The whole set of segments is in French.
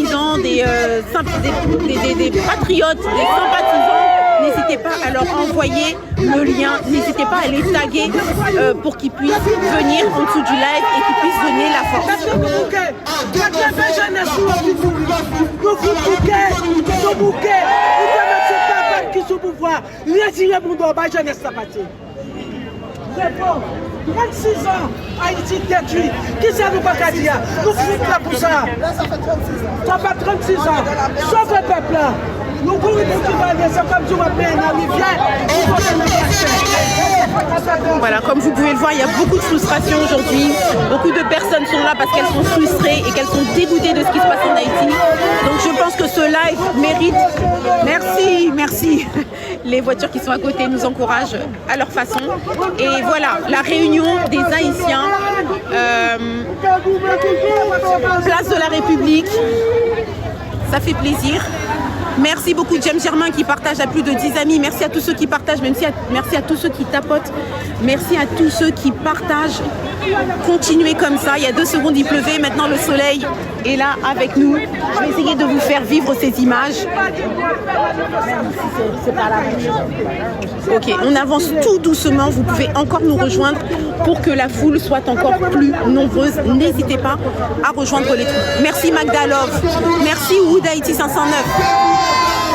sympathisants, des patriotes, des sympathisants, n'hésitez pas à leur envoyer le lien, n'hésitez pas à les taguer pour qu'ils puissent venir en dessous du live et qu'ils puissent donner la force. Réponds, 36 ans, Haïti détruit. Qui ça nous pas qu'à dire? Nous finissons là pour ça. Ça fait 36 ans. Sauve le peuple là. Nous courons pour qui va aller, c'est comme si on va payer un rivière. Voilà, comme vous pouvez le voir, il y a beaucoup de frustration aujourd'hui. Beaucoup de personnes sont là parce qu'elles sont frustrées et qu'elles sont dégoûtées de ce qui se passe en Haïti. Donc je pense que ce live mérite. Merci, merci. Les voitures qui sont à côté nous encouragent à leur façon. Et voilà, la réunion des Haïtiens, place de la République, ça fait plaisir. Merci beaucoup James Germain qui partage à plus de 10 amis. Merci à tous ceux qui partagent, merci à tous ceux qui tapotent. Merci à tous ceux qui partagent. Continuez comme ça. Il y a 2 secondes, il pleuvait. Maintenant, le soleil est là avec nous. Je vais essayer de vous faire vivre ces images. Ok, on avance tout doucement. Vous pouvez encore nous rejoindre pour que la foule soit encore plus nombreuse. N'hésitez pas à rejoindre les troupes. Merci Magdalov. Merci Wood Haïti 509.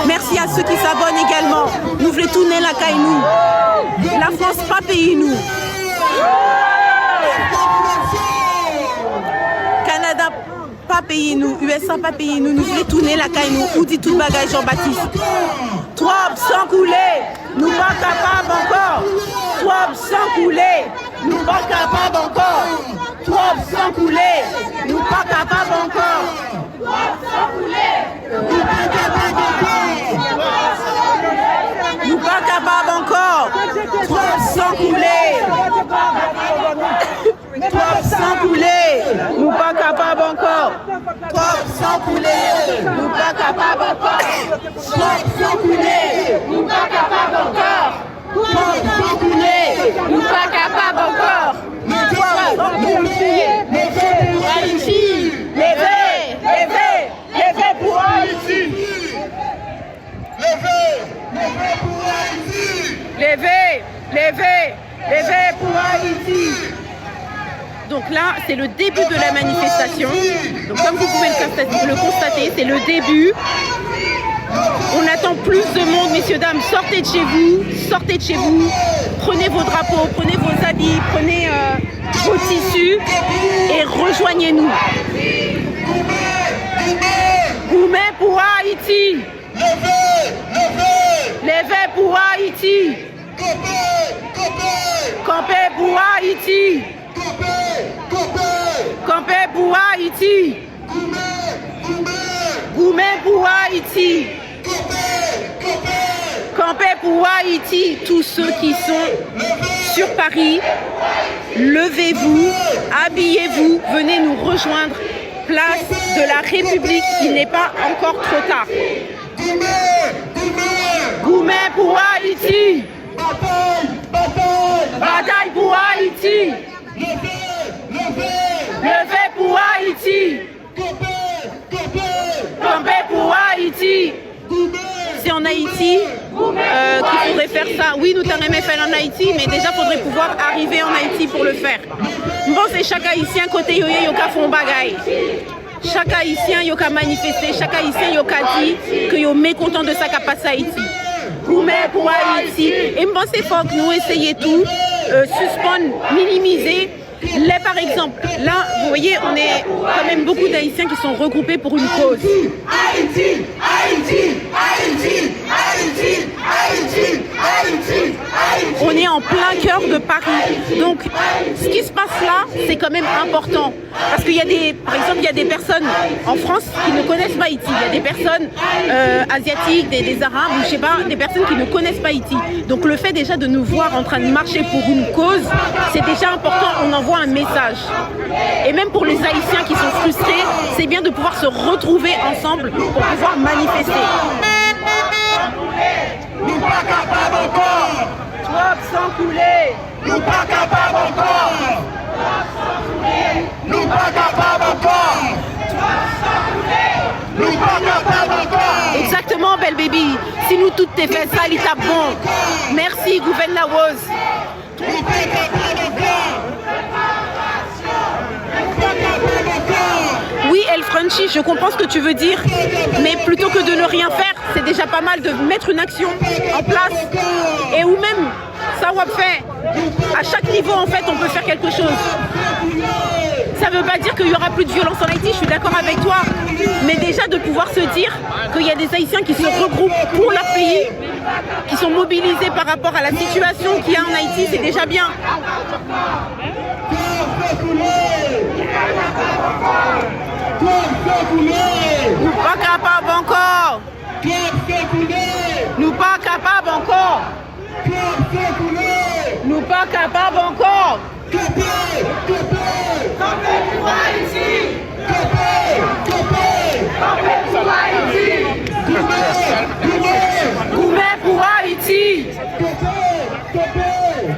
Merci à ceux qui s'abonnent également. Nous voulons tourner la caille nous. La France pas payer nous. Canada pas payer nous. USA pas payer nous. Nous voulons tourner la caille nous. Où dit tout bagage Jean-Baptiste. Trop sans couler. Nous pas capables encore. Trop sans couler. Nous pas capables encore. Trop sans couler. Nous pas capables encore. Trop sans couler. Nous pas capables encore. Trop sans couler. Trop sans couler. Nous pas capables encore. Trop sans couler. Nous pas capables encore. Trop sans couler. Nous pas capables encore. Trop sans couler. Nous pas capables encore. Trop sans couler. Pour Haïti. Levez, levez, levez pour Haïti. Levez, levez pour Haïti. Levez, levez, levez pour Haïti. Donc là, c'est le début de la manifestation. Donc comme vous pouvez le constater, c'est le début. On attend plus de monde, messieurs, dames. Sortez de chez vous, sortez de chez vous. Prenez vos drapeaux, prenez vos habits, prenez vos tissus et rejoignez-nous. Goumé pour Haïti. Levez pour Haïti. Campez pour Haïti. Campez pour Haïti. Goumé pour Haïti. Campez pour Haïti. Tous ceux qui sont sur Paris, levez-vous, habillez-vous, venez nous rejoindre. Place de la République, il n'est pas encore trop tard. Goumé pour Haïti. Bataille pour Haïti. Levez pour Haïti. Campez pour Haïti. C'est en Haïti qu'il faudrait faire ça. Oui, nous t'en aimé faire en Haïti, mais déjà il faudrait pouvoir arriver en Haïti pour le faire. Bon, c'est chaque Haïtien côté yoye yoka font bagaille. Chaque Haïtien yoka manifesté, chaque Haïtien yoka dit que yo mécontent de ça qu'a passé Haïti. Goumé pour Haïti. Et je pense qu'il faut que nous essayions tout, suspendre, minimiser. Là, par exemple, là, vous voyez, on est quand même beaucoup d'Haïtiens qui sont regroupés pour une cause. Haïti, Haïti, Haïti, Haïti, Haïti, Haïti, Haïti. On est en plein cœur de Paris. Donc, ce qui se passe là, c'est quand même important. Parce qu'il y a des, par exemple, il y a des personnes en France qui ne connaissent pas Haïti. Il y a des personnes asiatiques, des Arabes, ou je sais pas, des personnes qui ne connaissent pas Haïti. Donc, le fait déjà de nous voir en train de marcher pour une cause, c'est déjà important. On envoie un message. Et même pour les Haïtiens qui sont frustrés, c'est bien de pouvoir se retrouver ensemble pour pouvoir manifester. Nous pas capables encore. Trop sans couler. Nous pas capables encore. Nous pas capables encore. Trop sans couler. Nous sale baby. Si nous toutes t'es fait sale, il tape bon. Merci, gouverne la rose. Oui, El Frenchy, je comprends ce que tu veux dire, mais plutôt que de ne rien faire, c'est déjà pas mal de mettre une action en place. Et ou même, ça va faire. À chaque niveau, en fait, on peut faire quelque chose. Ça ne veut pas dire qu'il n'y aura plus de violence en Haïti, je suis d'accord avec toi. Mais déjà de pouvoir se dire qu'il y a des Haïtiens qui se regroupent pour leur pays, qui sont mobilisés par rapport à la situation qu'il y a en Haïti, c'est déjà bien. Nous pas capables encore. Nous pas capables encore. Nous pas capables encore. Campé pour Haïti. Campé pour Haïti. Goumé pour Haïti.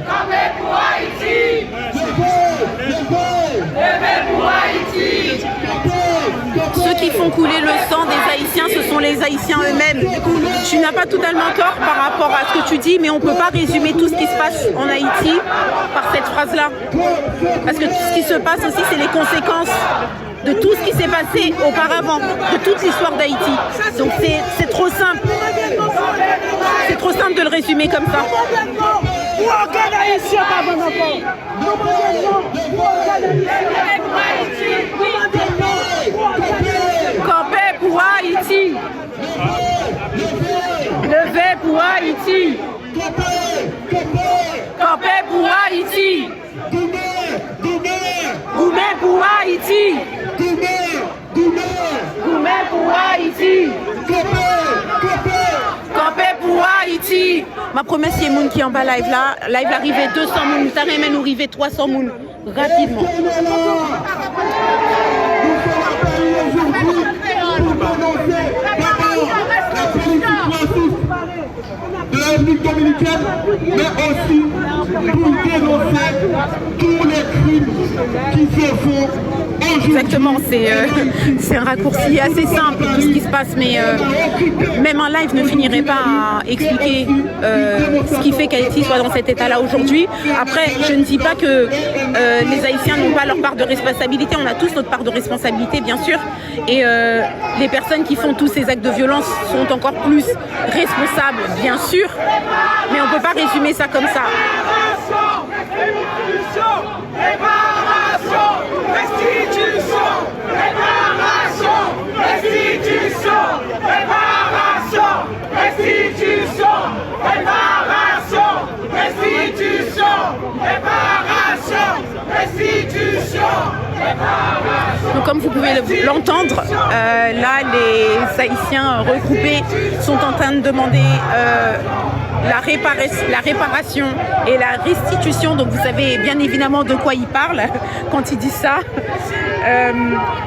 Campé pour Haïti. Levé pour Haïti. Ceux qui font couler le sang des Haïtiens, ce sont les Haïtiens eux-mêmes. Tu n'as pas totalement tort par rapport à ce que tu dis, mais on ne peut pas résumer tout ce qui se passe en Haïti par cette phrase-là. Parce que tout ce qui se passe aussi, c'est les conséquences de tout ce qui s'est passé auparavant, de toute l'histoire d'Haïti. Donc c'est trop simple. C'est trop simple de le résumer comme ça. Campé pour Haïti. Levé pour Haïti. Campé pour Haïti. Goumé pour Haïti. Goumé pour Haïti. Campé pour Haïti. Ma promesse, c'est moun qui en bas live là. Live arrivé 200 moun. Ça remet nous arriver 300 moun. Rapidement. De la République dominicaine, mais aussi pour dénoncer tous les crimes qui se font aujourd'hui. Exactement, c'est un raccourci assez simple tout ce qui se passe, mais même un live ne finirait pas à expliquer ce qui fait qu'Haïti soit dans cet état-là aujourd'hui. Après, je ne dis pas que les Haïtiens n'ont pas leur part de responsabilité, on a tous notre part de responsabilité bien sûr, et les personnes qui font tous ces actes de violence sont encore plus responsables bien sûr, mais on ne peut pas résumer ça comme ça. Donc comme vous pouvez l'entendre, là les Haïtiens regroupés sont en train de demander la réparation et la restitution. Donc vous savez bien évidemment de quoi ils parlent quand ils disent ça.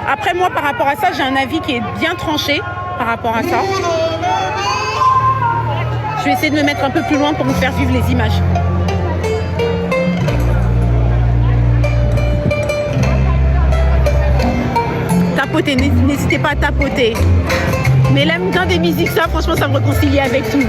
Après moi par rapport à ça, j'ai un avis qui est bien tranché par rapport à ça. Je vais essayer de me mettre un peu plus loin pour vous faire vivre les images. Tapoter, n'hésitez pas à tapoter. Mais l'aime d'un des musiques, ça franchement ça me réconcilie avec tout.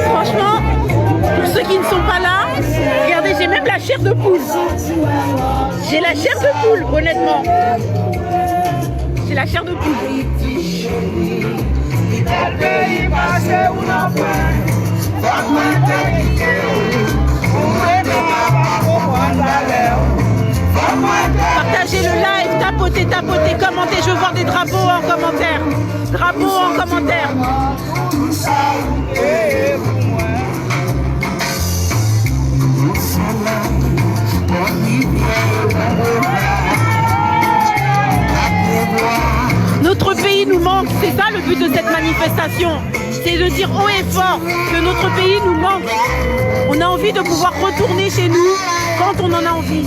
Franchement, pour ceux qui ne sont pas là, regardez, j'ai même la chair de poule. J'ai la chair de poule, honnêtement. J'ai la chair de poule. Partagez le live, tapotez, commentez, je veux voir des drapeaux en commentaire. Drapeaux en commentaire. Notre pays pays nous manque. C'est ça le but de cette manifestation. C'est de dire haut et fort que notre pays nous manque. On a envie de pouvoir retourner chez nous quand on en a envie.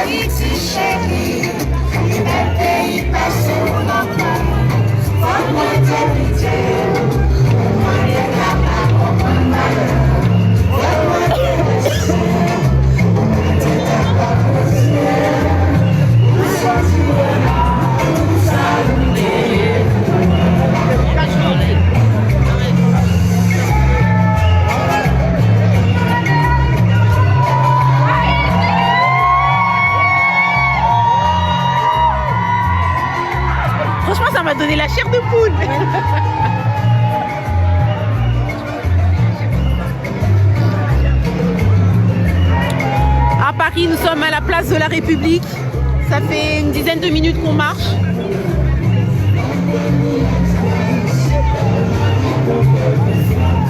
Haïti chérie, il est pays passé au longtemps. Faut moins t'habiter, moi les capables de comprendre malheur. Faut moins t'habiter, moi t'es capable de dire. Nous sommes là, nous saluer. Franchement, ça m'a donné la chair de poule. À Paris, nous sommes à la place de la République. Ça fait une dizaine de minutes qu'on marche.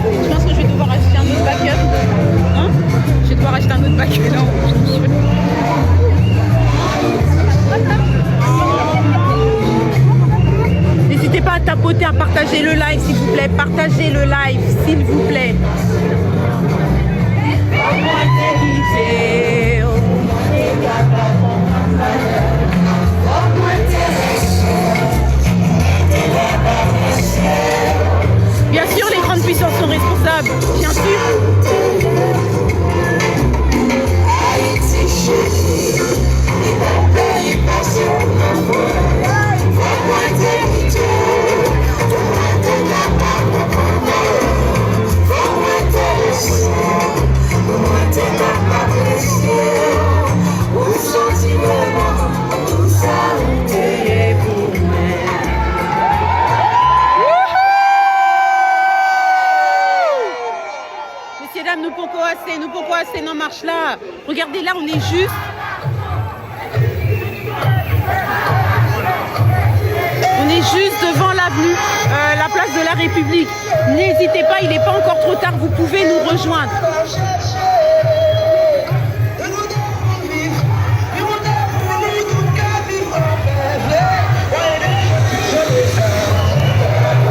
Je pense que je vais devoir acheter un autre backup. Hein? Je vais devoir acheter un autre backup. N'hésitez pas à tapoter, à partager le live s'il vous plaît. Partagez le live s'il vous plaît. Bien sûr, les grandes puissances sont responsables. Bien sûr. Messieurs, dames, nous pouvons assez dans marche là. Regardez là, on est juste. On est juste devant l'avenue, la place de la République. N'hésitez pas, il n'est pas encore trop tard, vous pouvez nous rejoindre.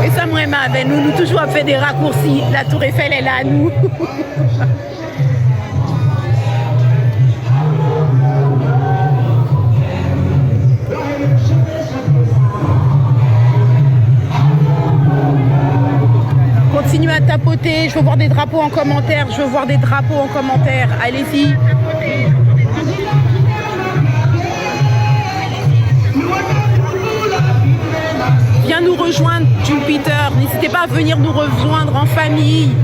Et ça me remet avec nous toujours fait des raccourcis. La Tour Eiffel est là à nous. Continuez à tapoter, je veux voir des drapeaux en commentaire, allez-y. Viens nous rejoindre, Jupiter, n'hésitez pas à venir nous rejoindre en famille,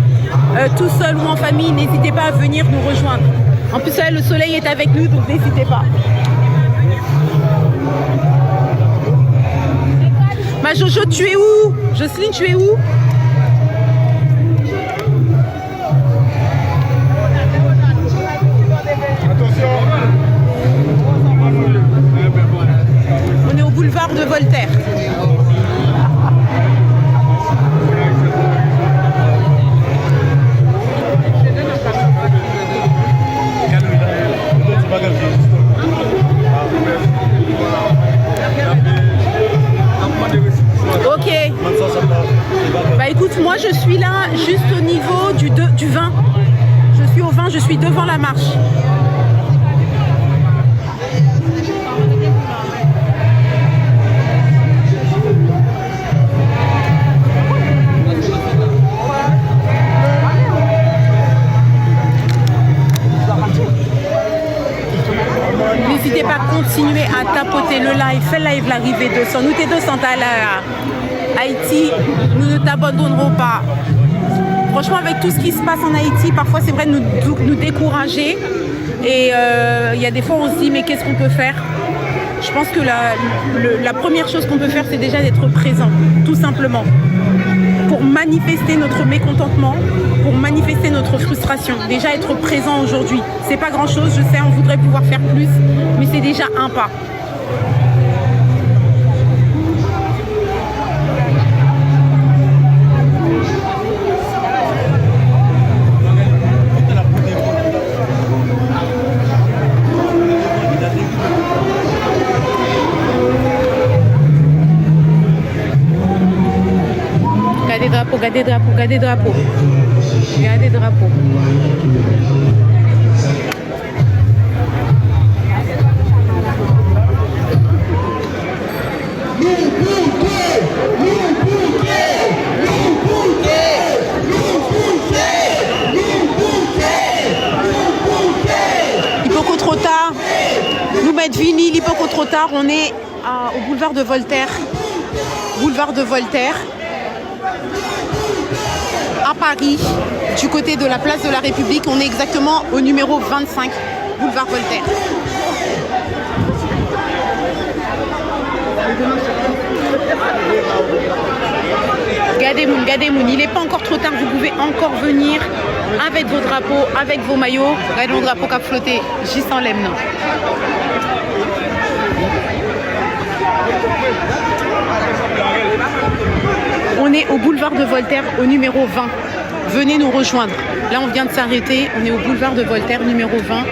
tout seul ou en famille, n'hésitez pas à venir nous rejoindre. En plus, là, le soleil est avec nous, donc n'hésitez pas. Ma Jojo, tu es où? Jocelyne, tu es où? On est au boulevard de Voltaire. Ok. Bah écoute, moi je suis là juste au niveau du vin. Je suis au vin, je suis devant la marche. N'hésitez pas à continuer à tapoter le live, fais live l'arrivée 200. Nous t'es 200 à Haïti, nous ne t'abandonnerons pas. Franchement, avec tout ce qui se passe en Haïti, parfois c'est vrai de nous décourager. Et il y a des fois on se dit mais qu'est-ce qu'on peut faire? Je pense que la première chose qu'on peut faire, c'est déjà d'être présent, tout simplement. Pour manifester notre mécontentement, pour manifester notre frustration. Déjà être présent aujourd'hui, c'est pas grand chose, je sais, on voudrait pouvoir faire plus, mais c'est déjà un pas. drapeaux, regardez drapeaux, regardez drapeaux. Regardez drapeaux. Hippocotro-Tard, nous mettre vinyle, Hippocotro-Tard, on est au boulevard de Voltaire. Boulevard de Voltaire. À Paris, du côté de la place de la République, on est exactement au numéro 25, boulevard Voltaire. Gademoun, il n'est pas encore trop tard, vous pouvez encore venir avec vos drapeaux, avec vos maillots. Regardez mon drapeau qui a flotté, j'y sens l'hymne. On est au boulevard de Voltaire, au numéro 20. Venez nous rejoindre. Là, on vient de s'arrêter. On est au boulevard de Voltaire, numéro 20.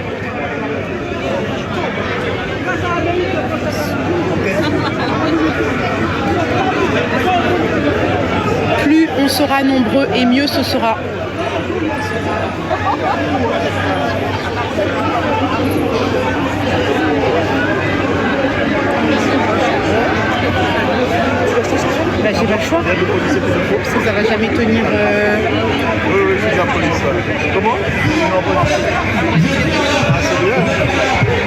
Plus on sera nombreux et mieux ce sera. Bah, j'ai pas le choix. Parce que ça va jamais tenir. Oui, je suis la police. Comment?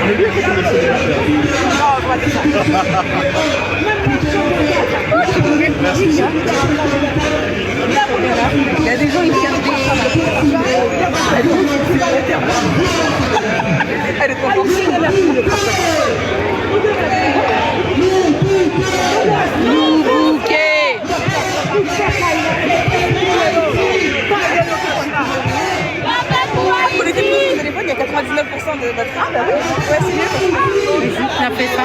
On est bien quand on est Merci. Il y a des gens qui cherchent des... Elle est trop bouquet. Pour les téléphones, il y a 99% de batterie. Ah bah oui, ouais, c'est mieux. On a fait ça.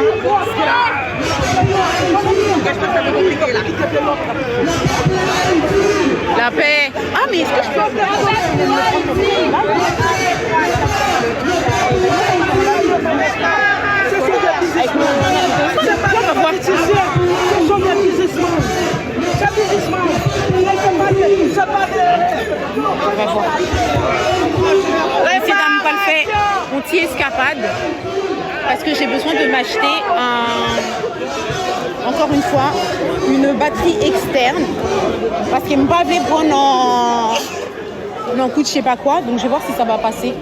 La paix. Ah mais est-ce que je peux on va voir. Ici dans Mpalfait, on t'y escapade parce que j'ai besoin de m'acheter encore une fois une batterie externe parce qu'il me m'avait bon en coup de je sais pas quoi, donc je vais voir si ça va passer.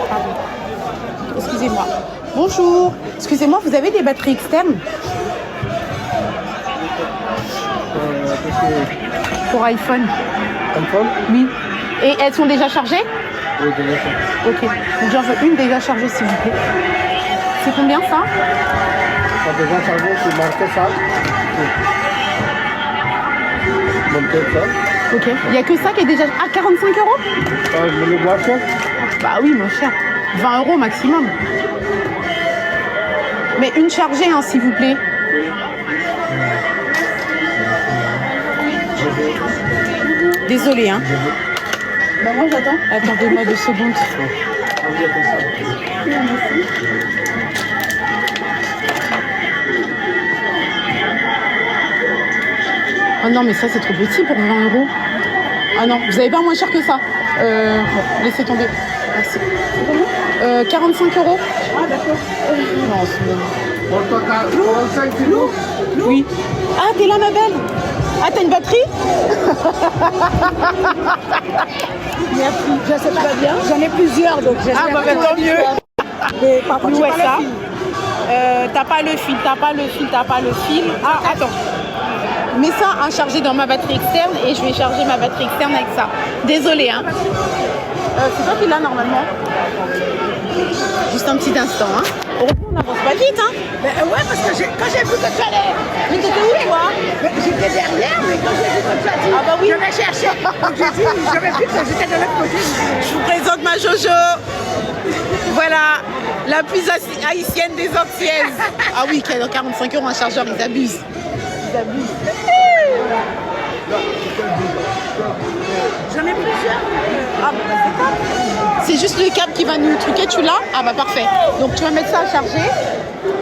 Pardon. Excusez-moi. Bonjour. Excusez-moi, vous avez des batteries externes pour iPhone? iPhone? Oui. Et elles sont déjà chargées? Oui, déjà chargées. Ok. Donc j'en veux une déjà chargée s'il vous plaît. C'est combien ça? Ça déjà chargé, c'est marqué ça. Monter ça. Ok. Il n'y a que ça qui est déjà... Ah, 45 €? Je me le vois cher. Bah oui, mon cher. 20 € maximum. Mais une chargée, hein, s'il vous plaît. Désolée, hein. Bah moi j'attends. Attendez-moi 2 secondes. Oh non mais ça c'est trop petit pour 20 €. Ah non, vous avez pas moins cher que ça. Bon, laissez tomber. Merci. 45 €. Ah d'accord. Non, c'est... 45 kilos. Oui. Ah t'es là ma belle. Ah t'as une batterie? Merci, je sais pas bien. J'en ai plusieurs donc j'espère. Ah bah tant mieux. Mais par contre, Ouais, j'ai pas ça. le fil. T'as pas le fil. Ah attends. Mets ça à charger dans ma batterie externe et je vais charger ma batterie externe avec ça. Désolée hein. C'est toi qui l'as normalement. Juste un petit instant hein. On n'avance pas vite hein. Mais ouais, parce que quand j'ai vu que tu allais. Mais t'étais où toi? J'étais derrière, mais quand j'ai vu que tu as dit. Ah bah oui. Je vais chercher. Donc j'ai dit, j'avais vu que j'étais de l'autre côté. Je vous présente ma Jojo. Voilà, la plus haïtienne des Antillaises. Ah oui, qui a 45 € un chargeur, ils abusent. J'en ai plusieurs. Ah bah c'est top. C'est juste le câble qui va nous truquer, tu l'as? Ah bah parfait. Donc tu vas mettre ça à charger.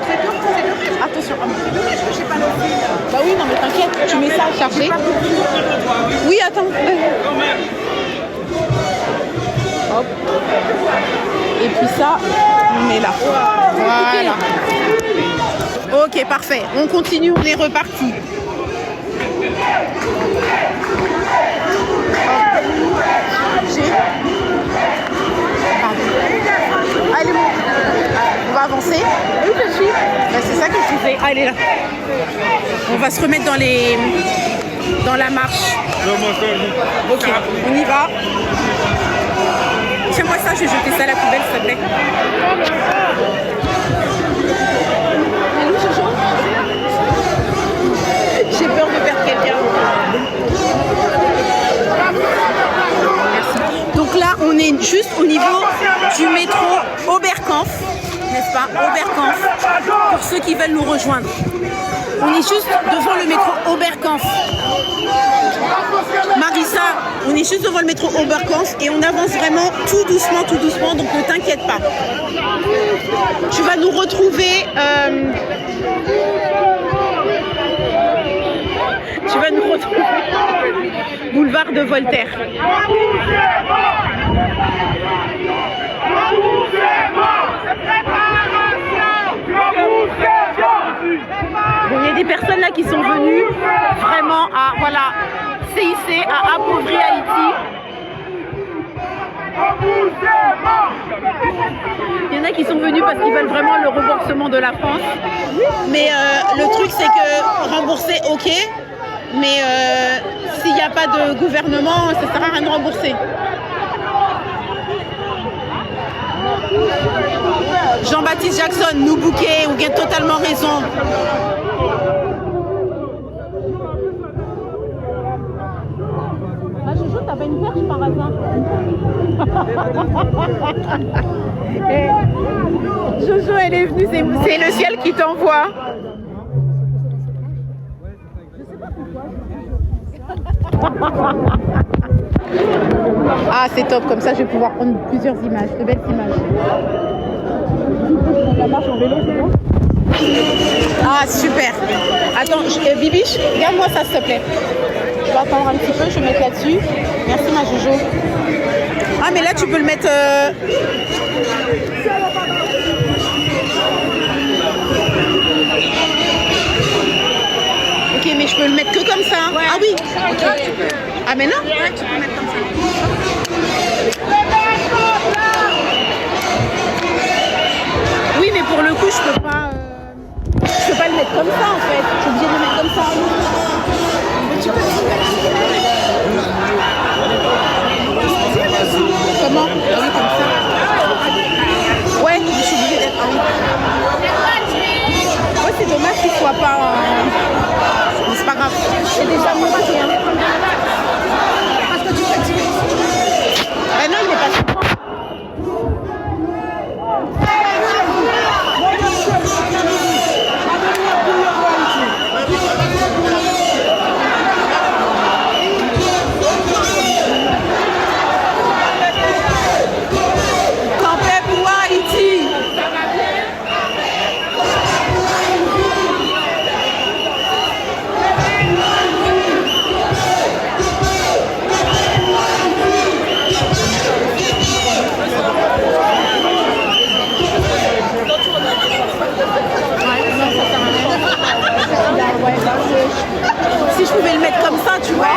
C'est tout. Attention. Bah oui, non mais t'inquiète, tu mets ça à charger. Oui, attends. Hop. Et puis ça, on met là. Voilà. Ok, parfait. On continue, on est reparti. Allez, bon. On va avancer. Où je suis? Bah, c'est ça que je fais. Allez là. On va se remettre dans la marche. Ok, on y va. Tiens-moi ça, je vais jeter ça à la poubelle, s'il te plaît. J'ai peur de perdre quelqu'un. Merci. Donc là, on est juste au niveau du métro Oberkampf, n'est-ce pas? Oberkampf, pour ceux qui veulent nous rejoindre. On est juste devant le métro Oberkampf. Marissa, on est juste devant le métro Oberkampf et on avance vraiment tout doucement, donc ne t'inquiète pas. Tu vas nous retrouver... Tu vas nous retrouver boulevard de Voltaire. Bon, il y a des personnes là qui sont venues vraiment à CIC, à appauvrir Haïti. Il y en a qui sont venus parce qu'ils veulent vraiment le remboursement de la France. Mais le truc c'est que rembourser, ok. Mais s'il n'y a pas de gouvernement, ça ne sert à rien de rembourser. Jean-Baptiste Jackson, nous bouquet, on a totalement raison. Bah Jojo, t'avais une perche par hasard. Jojo, elle est venue, c'est le ciel qui t'envoie. Ah, c'est top, comme ça je vais pouvoir prendre plusieurs images, de belles images. La marche en vélo, c'est bon? Ah, super. Attends, Bibiche, regarde-moi ça, s'il te plaît. Je vais attendre un petit peu, je vais mettre là-dessus. Merci, ma Jojo. Ah, mais là, tu peux le mettre... Ok, mais je peux le mettre que comme ça. Ouais. Ah oui. Okay. Ah mais non. Ouais, tu peux le mettre comme ça. Oui, mais pour le coup, je peux pas le mettre comme ça en fait. Je suis obligée de le mettre comme ça. Mais tu peux le mettre. Comment? Oui, comme ça. Ouais, je suis obligée d'être. Ouais, c'est dommage qu'il soit pas. Mais c'est pas grave. C'est déjà monté. Hein. Parce que tu fatigues. Ben non, il est pas super. Si je pouvais le mettre comme ça, tu vois.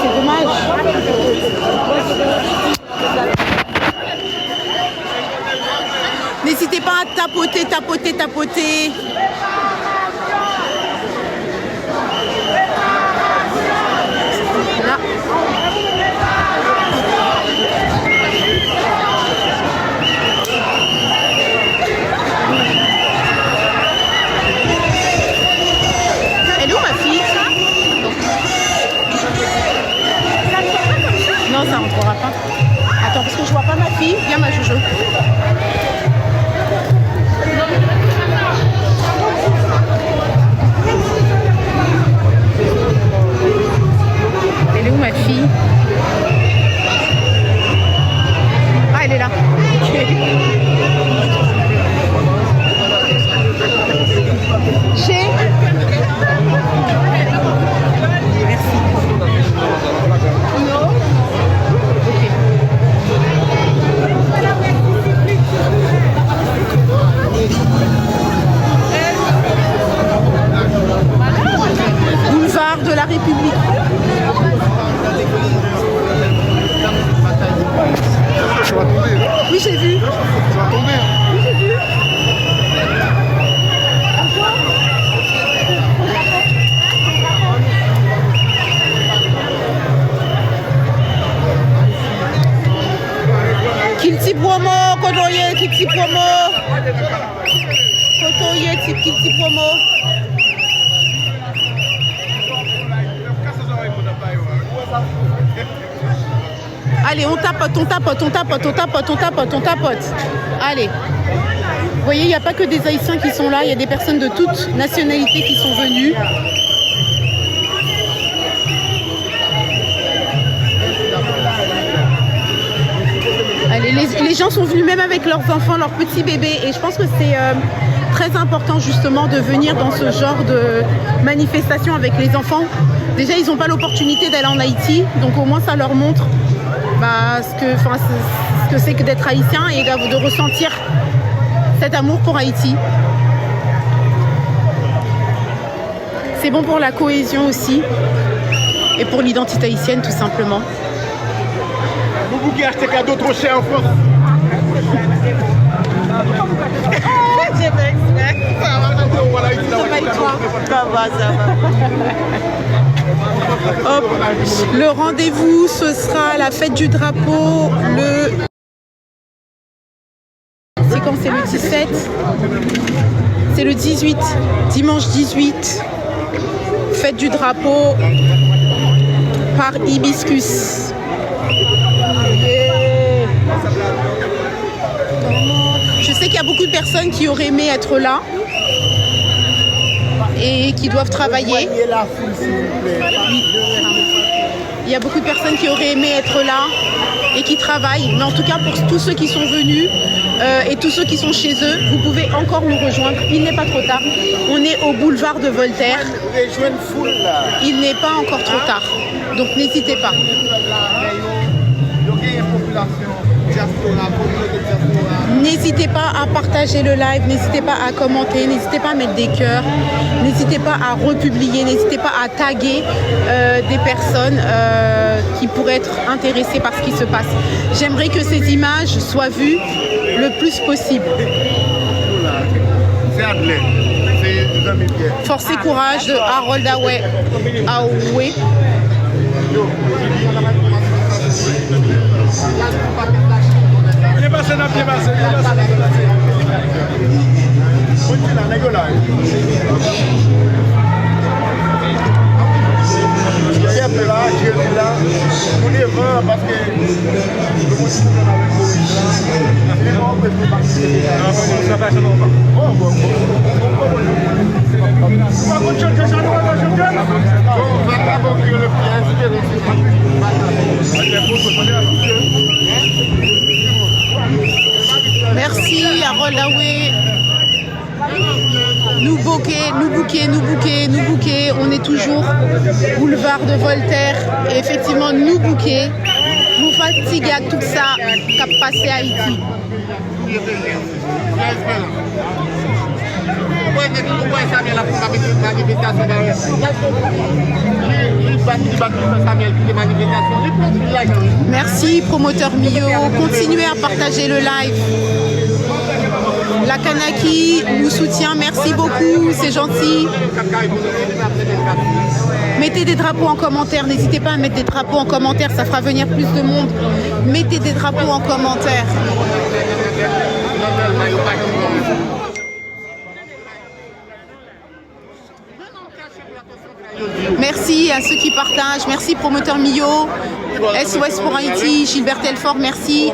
C'est dommage. N'hésitez pas à tapoter. Là. Elle est où ma fille? Non, ça rentrera pas. Attends, parce que je vois pas ma fille. Viens ma Jojo. va tomber. Kilti promo, kotoye, kilti promo. Kotoye, kilti promo. Allez, on tapote, on tapote, on tapote, on tapote, on tapote, on tapote. Allez. Vous voyez, il n'y a pas que des Haïtiens qui sont là, il y a des personnes de toutes nationalités qui sont venues. Allez, les gens sont venus même avec leurs enfants, leurs petits bébés, et je pense que c'est très important justement de venir dans ce genre de manifestation avec les enfants. Déjà, ils n'ont pas l'opportunité d'aller en Haïti, donc au moins ça leur montre ce que c'est que d'être haïtien et de ressentir cet amour pour Haïti. C'est bon pour la cohésion aussi et pour l'identité haïtienne tout simplement. Vous qui achetez cadeau trop cher en France. Hop. Le rendez-vous, ce sera la fête du drapeau le... C'est quand? C'est le 17. C'est le 18. Dimanche 18. Fête du drapeau par Hibiscus. Yeah. Je sais qu'il y a beaucoup de personnes qui auraient aimé être là et qui doivent travailler. Il y a beaucoup de personnes qui auraient aimé être là et qui travaillent. Mais en tout cas, pour tous ceux qui sont venus et tous ceux qui sont chez eux, vous pouvez encore nous rejoindre. Il n'est pas trop tard. On est au boulevard de Voltaire. Il n'est pas encore trop tard. Donc n'hésitez pas. N'hésitez pas à partager le live, n'hésitez pas à commenter, n'hésitez pas à mettre des cœurs, n'hésitez pas à republier, n'hésitez pas à taguer des personnes qui pourraient être intéressées par ce qui se passe. J'aimerais que ces images soient vues le plus possible. Force et courage de Harold Aoué. Merci Harold Aoué. Nous bouquer. On est toujours boulevard de Voltaire. Et effectivement, nous bouquer. Nous fatiguer à tout ça qu'a passé à Haïti. Merci promoteur Mio, continuez à partager le live. La Kanaki nous soutient, merci beaucoup, c'est gentil. Mettez des drapeaux en commentaire, n'hésitez pas à mettre des drapeaux en commentaire, ça fera venir plus de monde. Mettez des drapeaux en commentaire. Merci à ceux qui partagent, merci promoteur Mio, SOS pour Haïti, Gilbert Telfort, merci.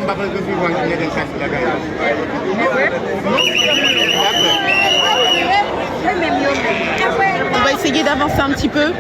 On va essayer d'avancer un petit peu.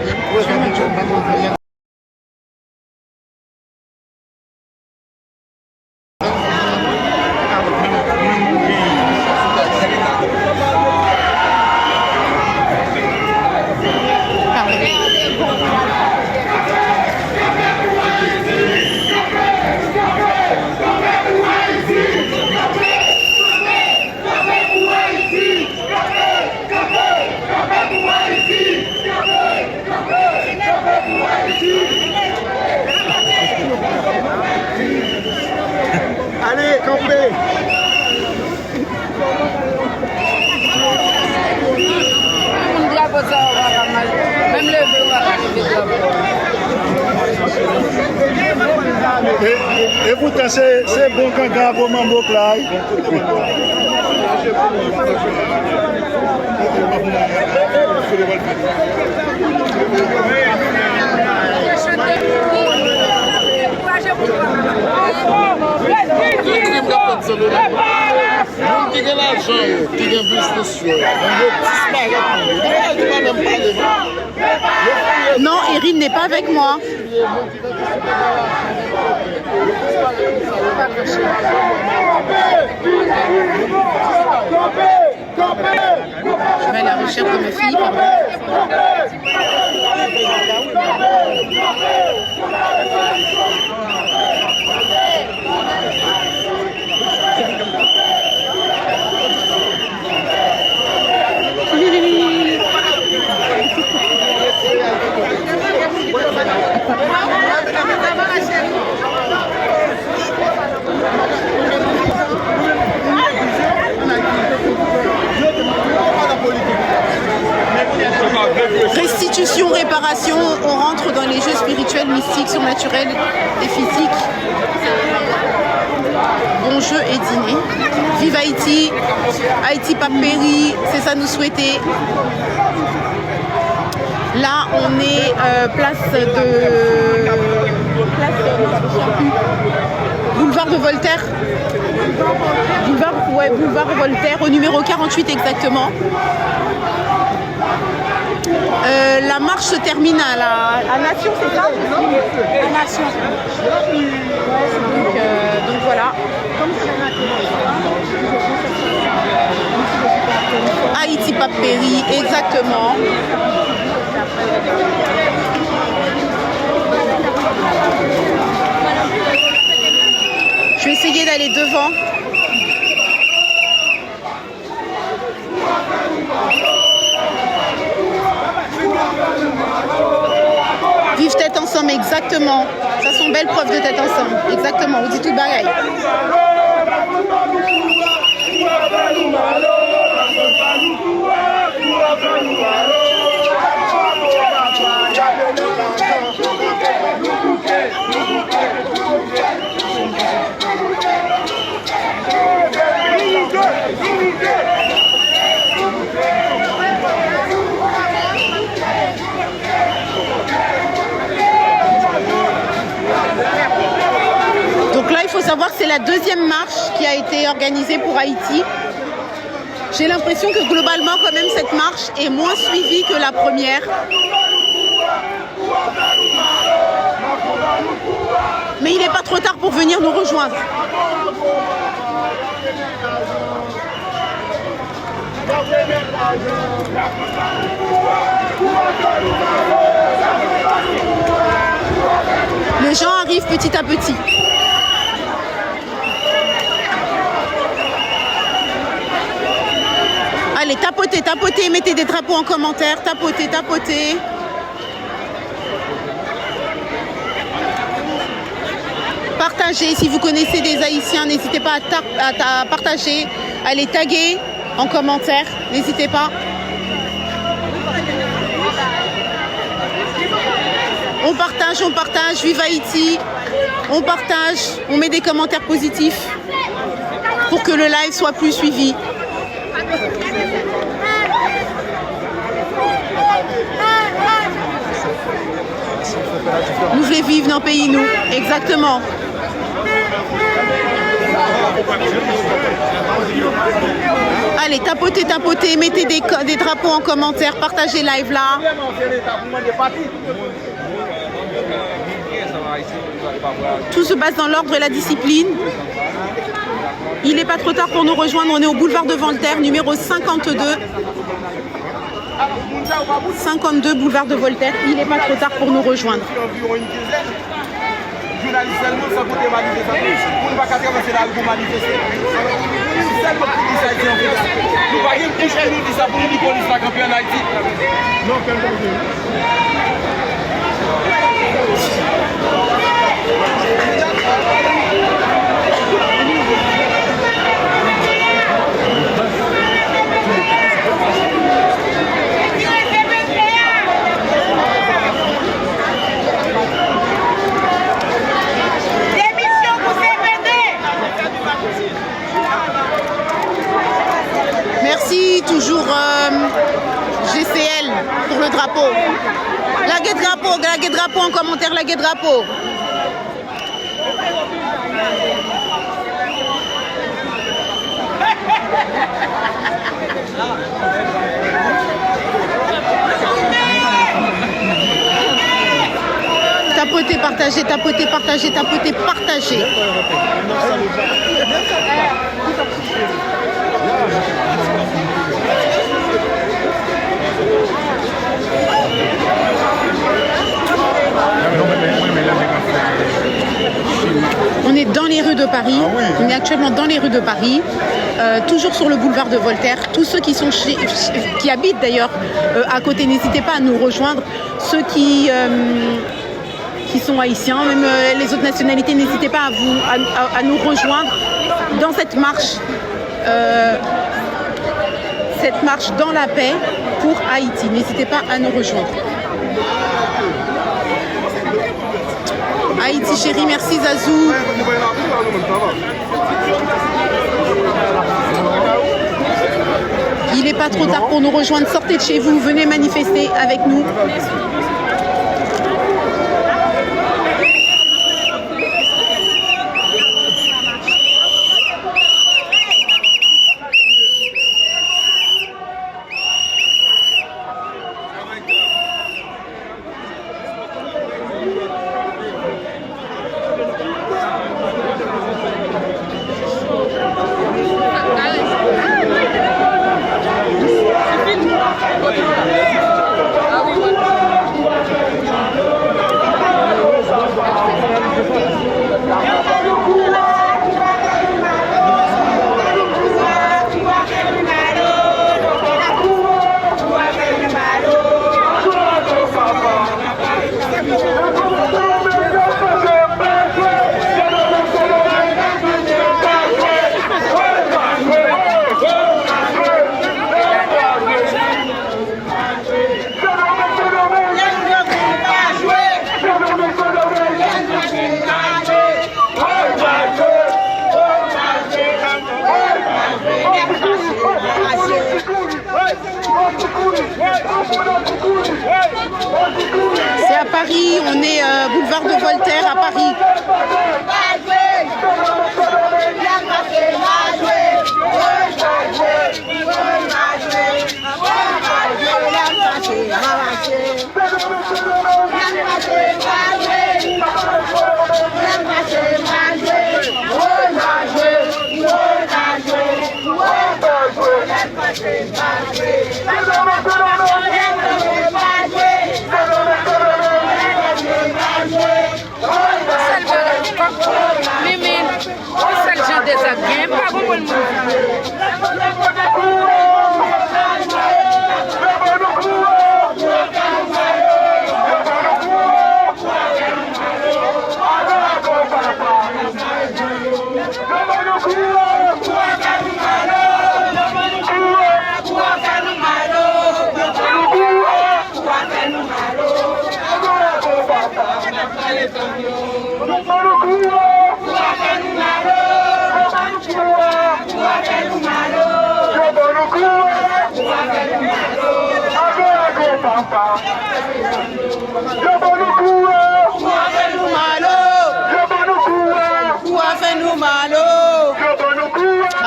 c'est bon quand Gabo Mambo là. Non, Erin n'est pas avec moi. Je vais à la recherche de ma fille. Restitution, réparation, on rentre dans les jeux spirituels, mystiques, surnaturels et physiques. Bon jeu et dîner. Vive Haïti, Haïti pas péri, c'est ça nous souhaiter. Là, on est boulevard de Voltaire. Boulevard Voltaire, au numéro 48 exactement. La marche se termine à Nation, c'est ça? À Nation. Donc voilà. Haïti pas péri, exactement. Je vais essayer d'aller devant. Vive tête ensemble, exactement. Ça sont belles preuves de tête ensemble. Exactement, vous dites tout bagaille. Donc là, il faut savoir que c'est la deuxième marche qui a été organisée pour Haïti. J'ai l'impression que globalement, quand même, cette marche est moins suivie que la première. Mais il n'est pas trop tard pour venir nous rejoindre. Les gens arrivent petit à petit. Allez, tapotez, tapotez, mettez des drapeaux en commentaire, tapotez, tapotez. Partagez, si vous connaissez des Haïtiens, n'hésitez pas à partager, à les taguer en commentaire, n'hésitez pas. On partage, vive Haïti, on partage, on met des commentaires positifs pour que le live soit plus suivi. Nous voulons vivre dans le pays, nous, exactement. Allez, tapotez, tapotez, mettez des drapeaux en commentaire, partagez live là. Tout se passe dans l'ordre et la discipline. Il n'est pas trop tard pour nous rejoindre, on est au boulevard de Voltaire, numéro 52. 52 boulevard de Voltaire, il n'est pas trop tard pour nous rejoindre. Démission pour CP2. Merci toujours GCL pour le drapeau. La guet-drapeau en commentaire, la guet-drapeau. Tapoter, partager, tapoter, partager, tapoter, partager. On est dans les rues de Paris, on est actuellement dans les rues de Paris, toujours sur le boulevard de Voltaire. Tous ceux qui sont qui habitent d'ailleurs à côté, n'hésitez pas à nous rejoindre. Ceux qui sont haïtiens, même les autres nationalités, n'hésitez pas à nous rejoindre dans cette marche dans la paix pour Haïti. N'hésitez pas à nous rejoindre. Haïti chérie, merci Zazou. Il n'est pas trop tard pour nous rejoindre. Sortez de chez vous, venez manifester avec nous. C'est à Paris, on est boulevard de Voltaire à Paris.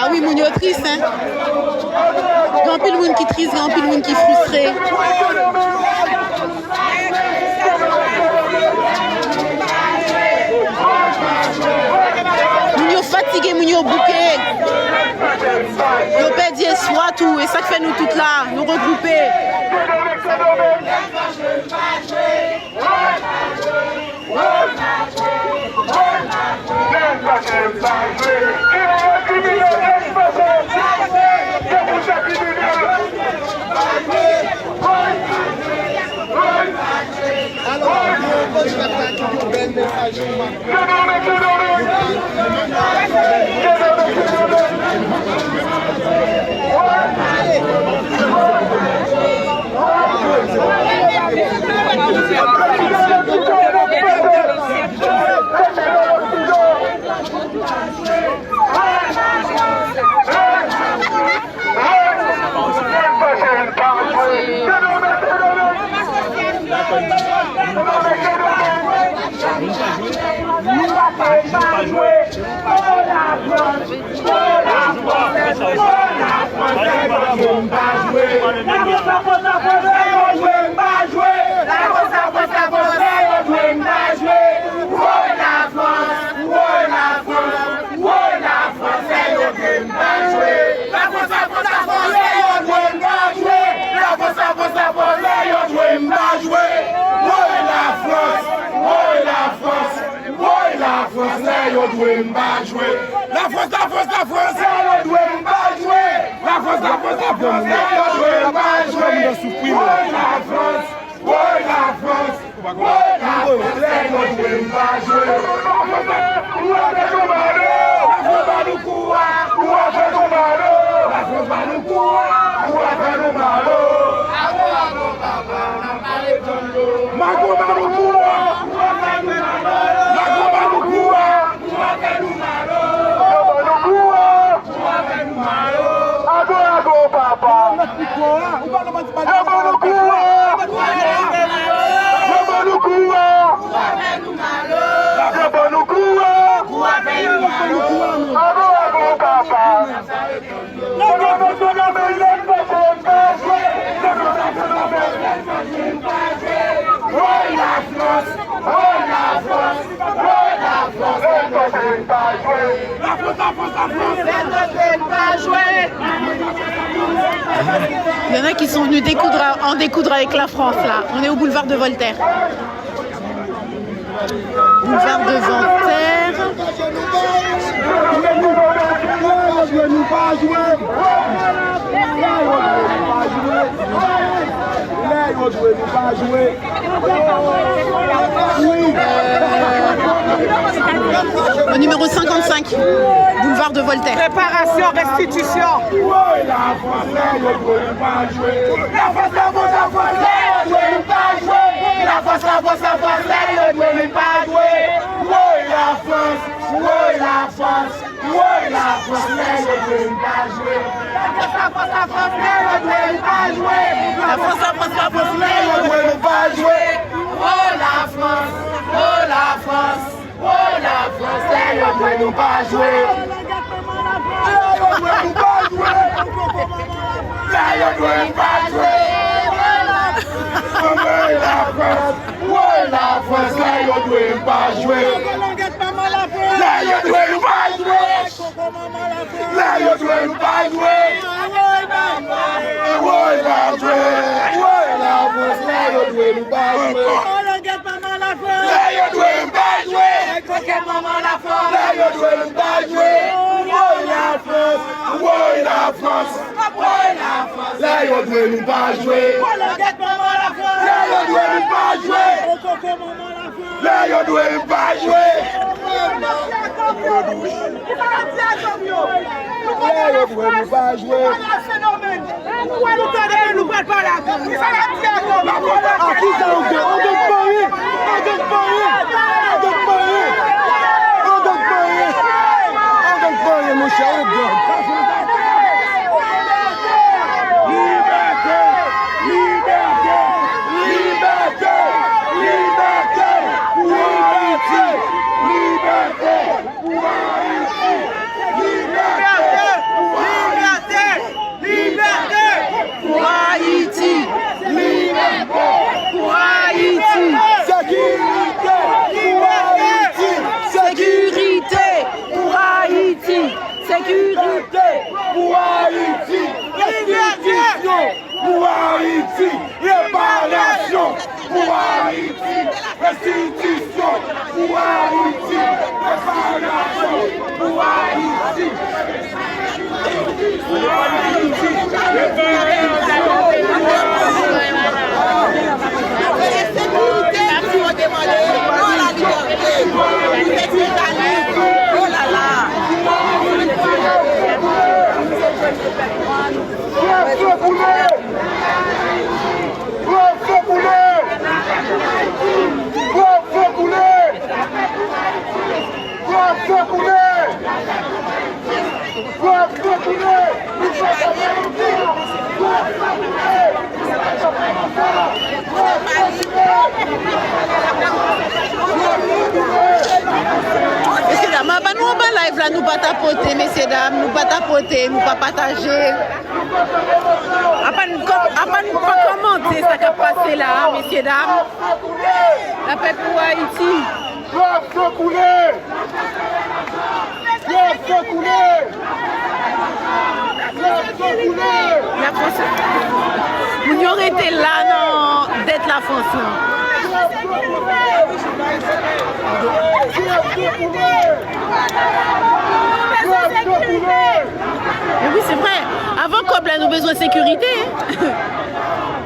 Ah oui, mon triste, hein. Grand pile monde qui triste, grand pile monde qui frustré. Mounio fatigué, mounio bouqué. Nous perdu espoir tout et ça fait nous toutes là, nous regrouper. doit pas jouer. La France, la France, la France, elle doit pas jouer. La France, la France, la France, elle doit pas jouer. Oui, la France, oui, la France, oui, la France, elle doit pas jouer. La France va nous courir, la France va nous malo. La France va nous courir, la France va nous malo. Mago va nous courir, Mago va nous courir, Ago papa. Il y en a qui sont venus en découdre avec la France là. On est au boulevard de Voltaire. Boulevard de Voltaire. Au numéro 55, boulevard de Voltaire. Préparation, restitution. La France, la France, la France, la France, elle pas jouer. La France, la France, la France, elle ne pas jouer. Oui, la France, oui, la France, oui, la France, elle ne pas jouer. La France, la France, elle ne pas jouer. La France, la France, la France, elle ne pas jouer. Oh la France, oh la France, oh la France, elle ne pas jouer. Elle ne pas jouer. Elle ne pas jouer. La France, ouais, la France, là, il doit pas jouer. Là, il doit pas jouer. Là, il doit pas jouer. Ouais, la jouer. Ouais, la France, là, il doit pas jouer. Là, il doit pas jouer. Là, il doit pas jouer. Ouais, la France, ouais, la France, ouais, la France, là, il doit pas jouer. Là, il doit pas jouer. Là, il doit pas jouer. Réparation pour Haïti, restitution pour Haïti, réparation pour Haïti, Messieurs dames, nous en bas live là, nous pas tapoter, messieurs dames, nous pas tapoter, nous pas partager. Après nous pas commenter ça qui a passé là, messieurs dames. La paix pour Haïti. La France. Vous n'y aurez été là, non, d'être la France. Non. oui, c'est vrai. Avant Kobla, nous avons besoin de sécurité.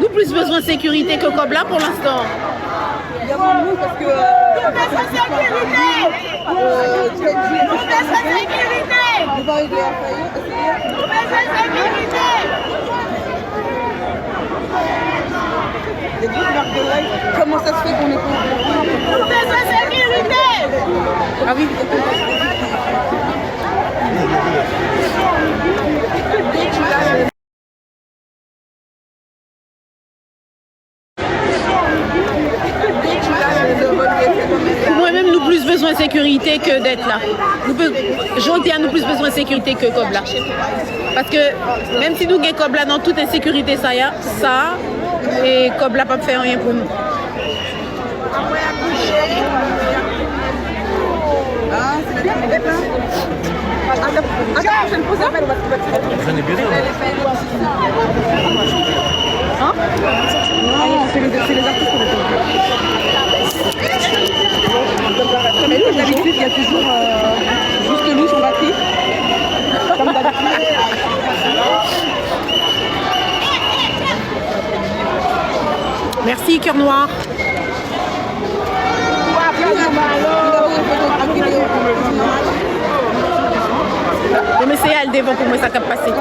Nous plus besoin de sécurité que Kobla pour l'instant. Il y a moins de nous parce que... Les groupes marques de live, comment ça se fait qu'on est pas... Ah oui. Moi-même, nous plus besoin de sécurité que d'être là. Jodi a nous plus besoin de sécurité que Kobla. Parce que même si nous avons Kobla dans toute insécurité, ça, et Kobla pas faire rien pour nous. Ah, c'est la dernière là. Attends, je ne pose pas, on va se battre. Hein? Non, c'est les artistes qu'on attend. Mais comme d'habitude, il y a toujours juste nous sur batterie. Comme d'habitude. Merci, cœur noir. Je vais essayer à le devant pour moi, ça capte passer.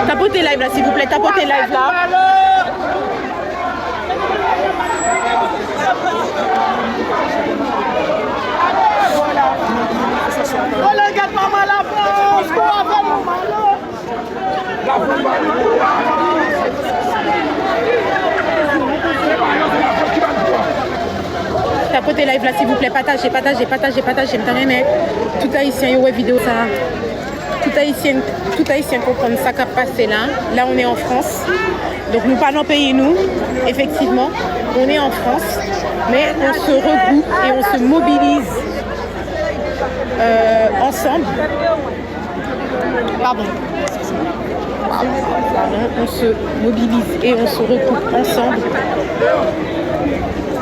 Tapotez live là, s'il vous plaît. Tapotez live là. Tapotez live là, s'il vous plaît. Partagez. Mais tout haïtien, yo ouais vidéo ça. Tout haïtien comprendre ça qu'a passé là. Là, on est en France. Donc nous parlons pays nous. Effectivement, on est en France, mais on se regroupe et on se mobilise ensemble. Pardon. On se mobilise et on se regroupe ensemble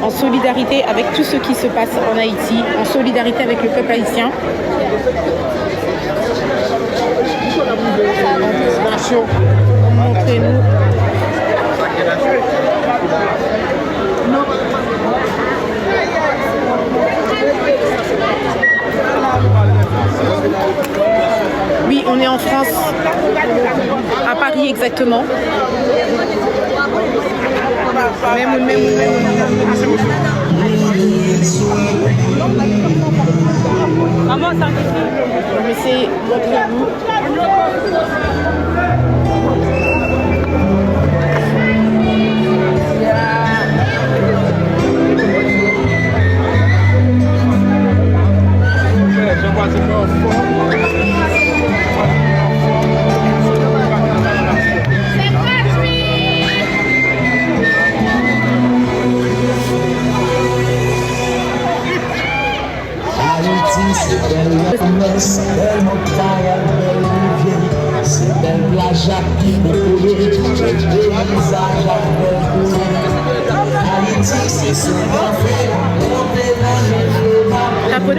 en solidarité avec tout ce qui se passe en Haïti, en solidarité avec le peuple haïtien. Montrez-nous. Oui, on est en France, à Paris exactement. Mais c'est votre goût. Belle montagne, belle rivière, c'est belle plage à picoler, bel paysage à belle couleur. Haïti, c'est son enfer, on mélange le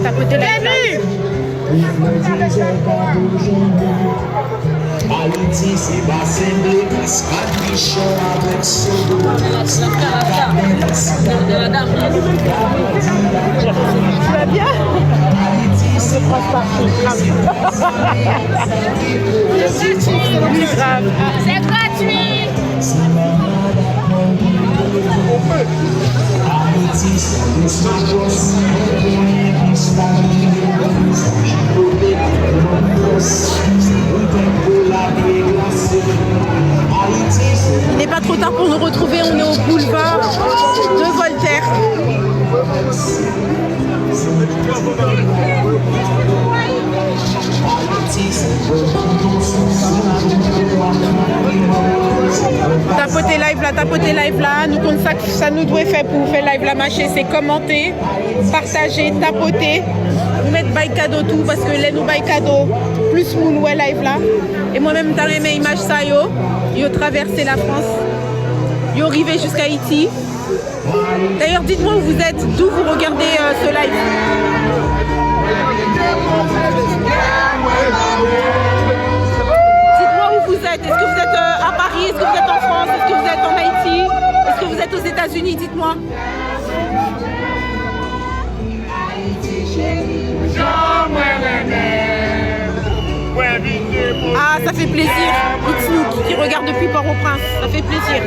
tapotez live là. Haïti, c'est bassin de glisse, pas de bichon avec solo. Tu vas bien? C'est gratuit. Il n'est pas trop tard pour nous retrouver, on est au boulevard de Voltaire. Tapotez live là, nous compte ça nous doit faire pour faire live la marché, c'est commenter, partager, tapoter, nous mettre by cadeau tout parce que les nous by cadeau plus moun ouais live là. Et moi-même dans mes images ça yo traversé la France. Yo arrivé jusqu'à Haïti. D'ailleurs, dites-moi où vous êtes, d'où vous regardez ce live. Dites-moi où vous êtes. Est-ce que vous êtes à Paris? Est-ce que vous êtes en France? Est-ce que vous êtes en Haïti? Est-ce que vous êtes aux États-Unis? Dites-moi. Ah, ça fait plaisir. It's qui regarde depuis Port-au-Prince. Ça fait plaisir.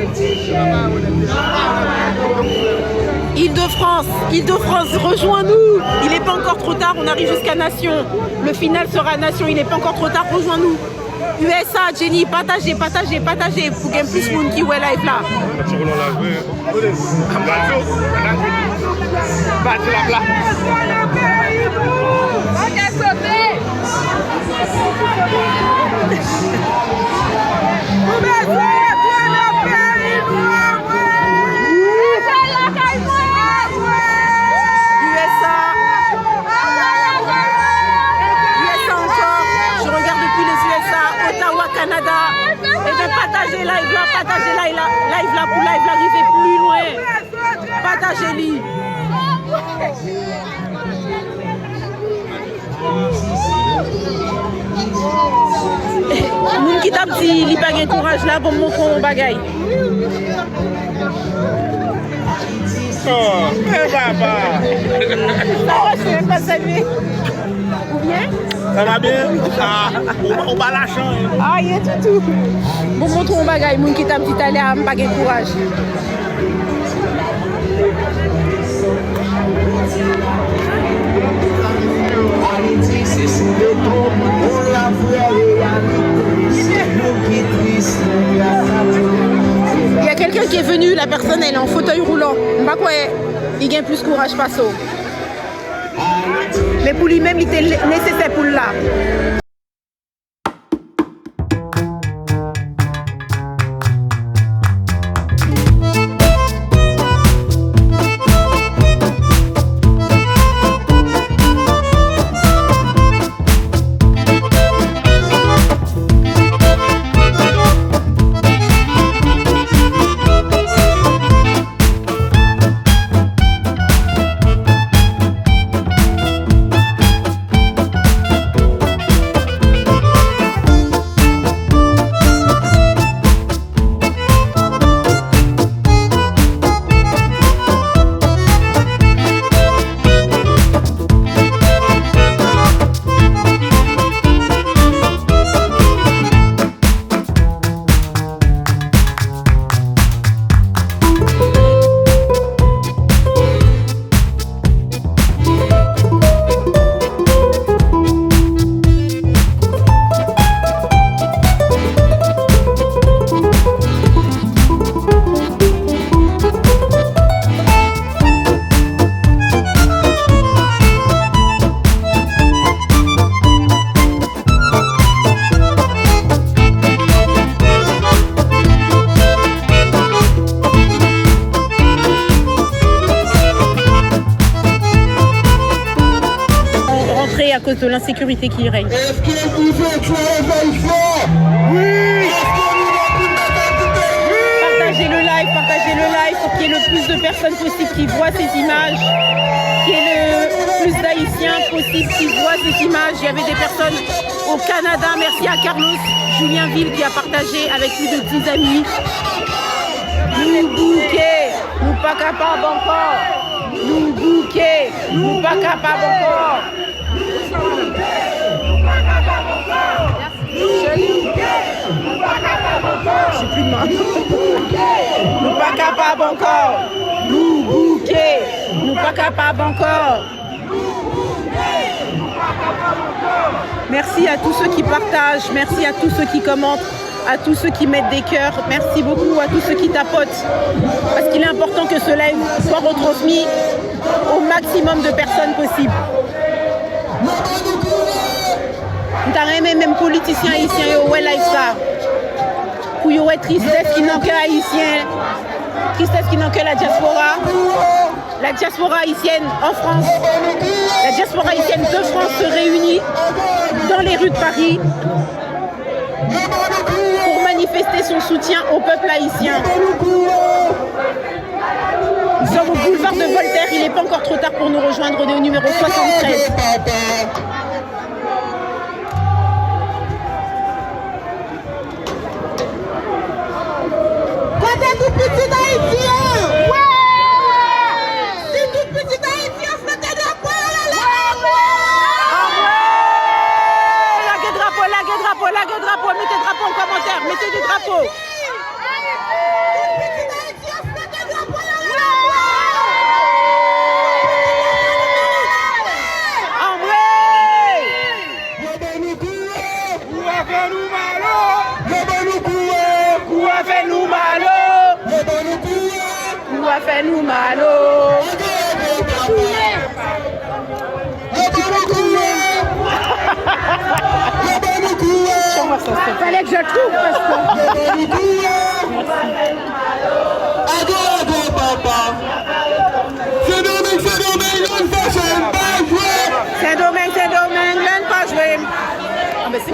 Île-de-France, Île-de-France, rejoins-nous. Il n'est pas encore trop tard, on arrive jusqu'à Nation. Le final sera Nation, il n'est pas encore trop tard, rejoins-nous. USA, Jenny, partagez, partagez, partagez pour qu'il y ait plus de monde qui est live là. Canada, et de partager live là pour live arriver plus loin. Partagez-le. Moun qui t'a dit, il pas de courage là pour montrer mon bagaille. Oh, mais papa. Ça va, je sais pas saluer. Ou bien? Ça va bien? On va la changer. Ah, il est tout. Bon, montre mon bagaille, moun qui t'a petit allé à me baguer courage. Il y a quelqu'un qui est venu, la personne elle est en fauteuil roulant. Bah quoi, il gagne plus courage, passo. Mais pour lui-même, il était nécessaire pour là. À cause de l'insécurité qui règne. Est-ce que vous êtes fort? Oui! Partagez le live pour qu'il y ait le plus de personnes possible qui voient ces images, qu'il y ait le plus d'Haïtiens possible qui voient ces images. Il y avait des personnes au Canada, merci à Carlos Julienville qui a partagé avec plus de 10 amis. Nous bouquet, nous pas capables encore. Nous bouquet, nous pas capables encore. J'ai plus de main. Nous pas capables encore. Nous bouquet. Nous pas capables encore. Merci à tous ceux qui partagent. Merci à tous ceux qui commentent. À tous ceux qui mettent des cœurs. Merci beaucoup à tous ceux qui tapotent. Parce qu'il est important que ce live soit retransmis au maximum de personnes possible. Nous aimé même politiciens haïtiens ouais live ça. Pour y être tristesse qui n'ont que haïtien, tristesse qui n'ont que la diaspora haïtienne en France, la diaspora haïtienne de France se réunit dans les rues de Paris pour manifester son soutien au peuple haïtien. Nous sommes au boulevard de Voltaire, il n'est pas encore trop tard pour nous rejoindre au numéro 73. Quand est tout petit d'Haïti? Ouais! Si tout petit d'Haïti, on se met de quoi? Laguez drapeau, mettez drapeau en commentaire, mettez des drapeaux. Fais-nous malo. Fallait que je trouve parce que. Saint-Domingue, même pas joué. Ah, mais c'est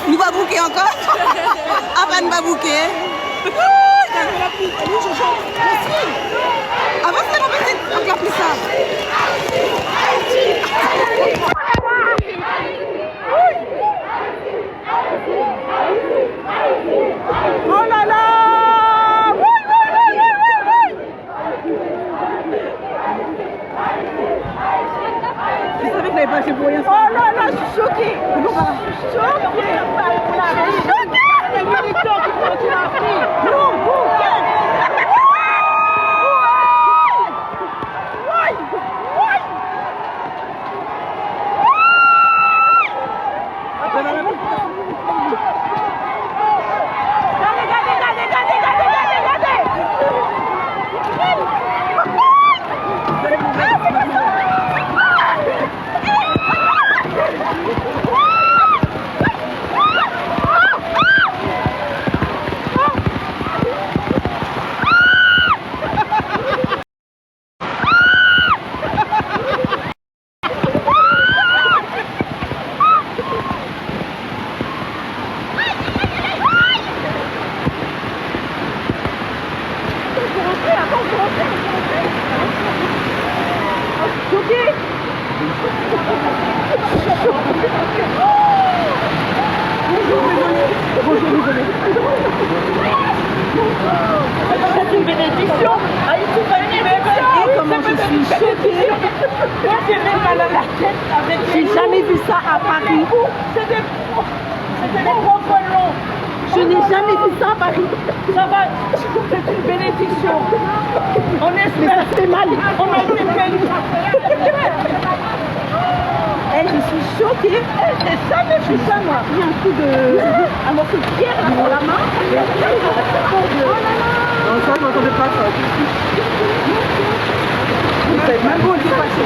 Nous va bouquer encore. Avant de bouquer. Avant de faire un petit plus ça. Oh là là! Je savais que n'avais pas fait pour rien. Oh là là, je suis choquée! Moi, j'ai même mal à la tête avec J'ai jamais vu ça à Paris. C'était des gros colons. Je n'ai jamais vu ça à Paris. Ça va, c'est une bénédiction. On Mais espère. ça fait mal. On a été bénis. Eh, je suis choquée. J'ai jamais vu ça, moi. J'ai un coup de... un morceau de pierre dans la main. Et après, ils ont fait ça. Non, ça, je m'entendais pas ça. Même bon, c'est passé.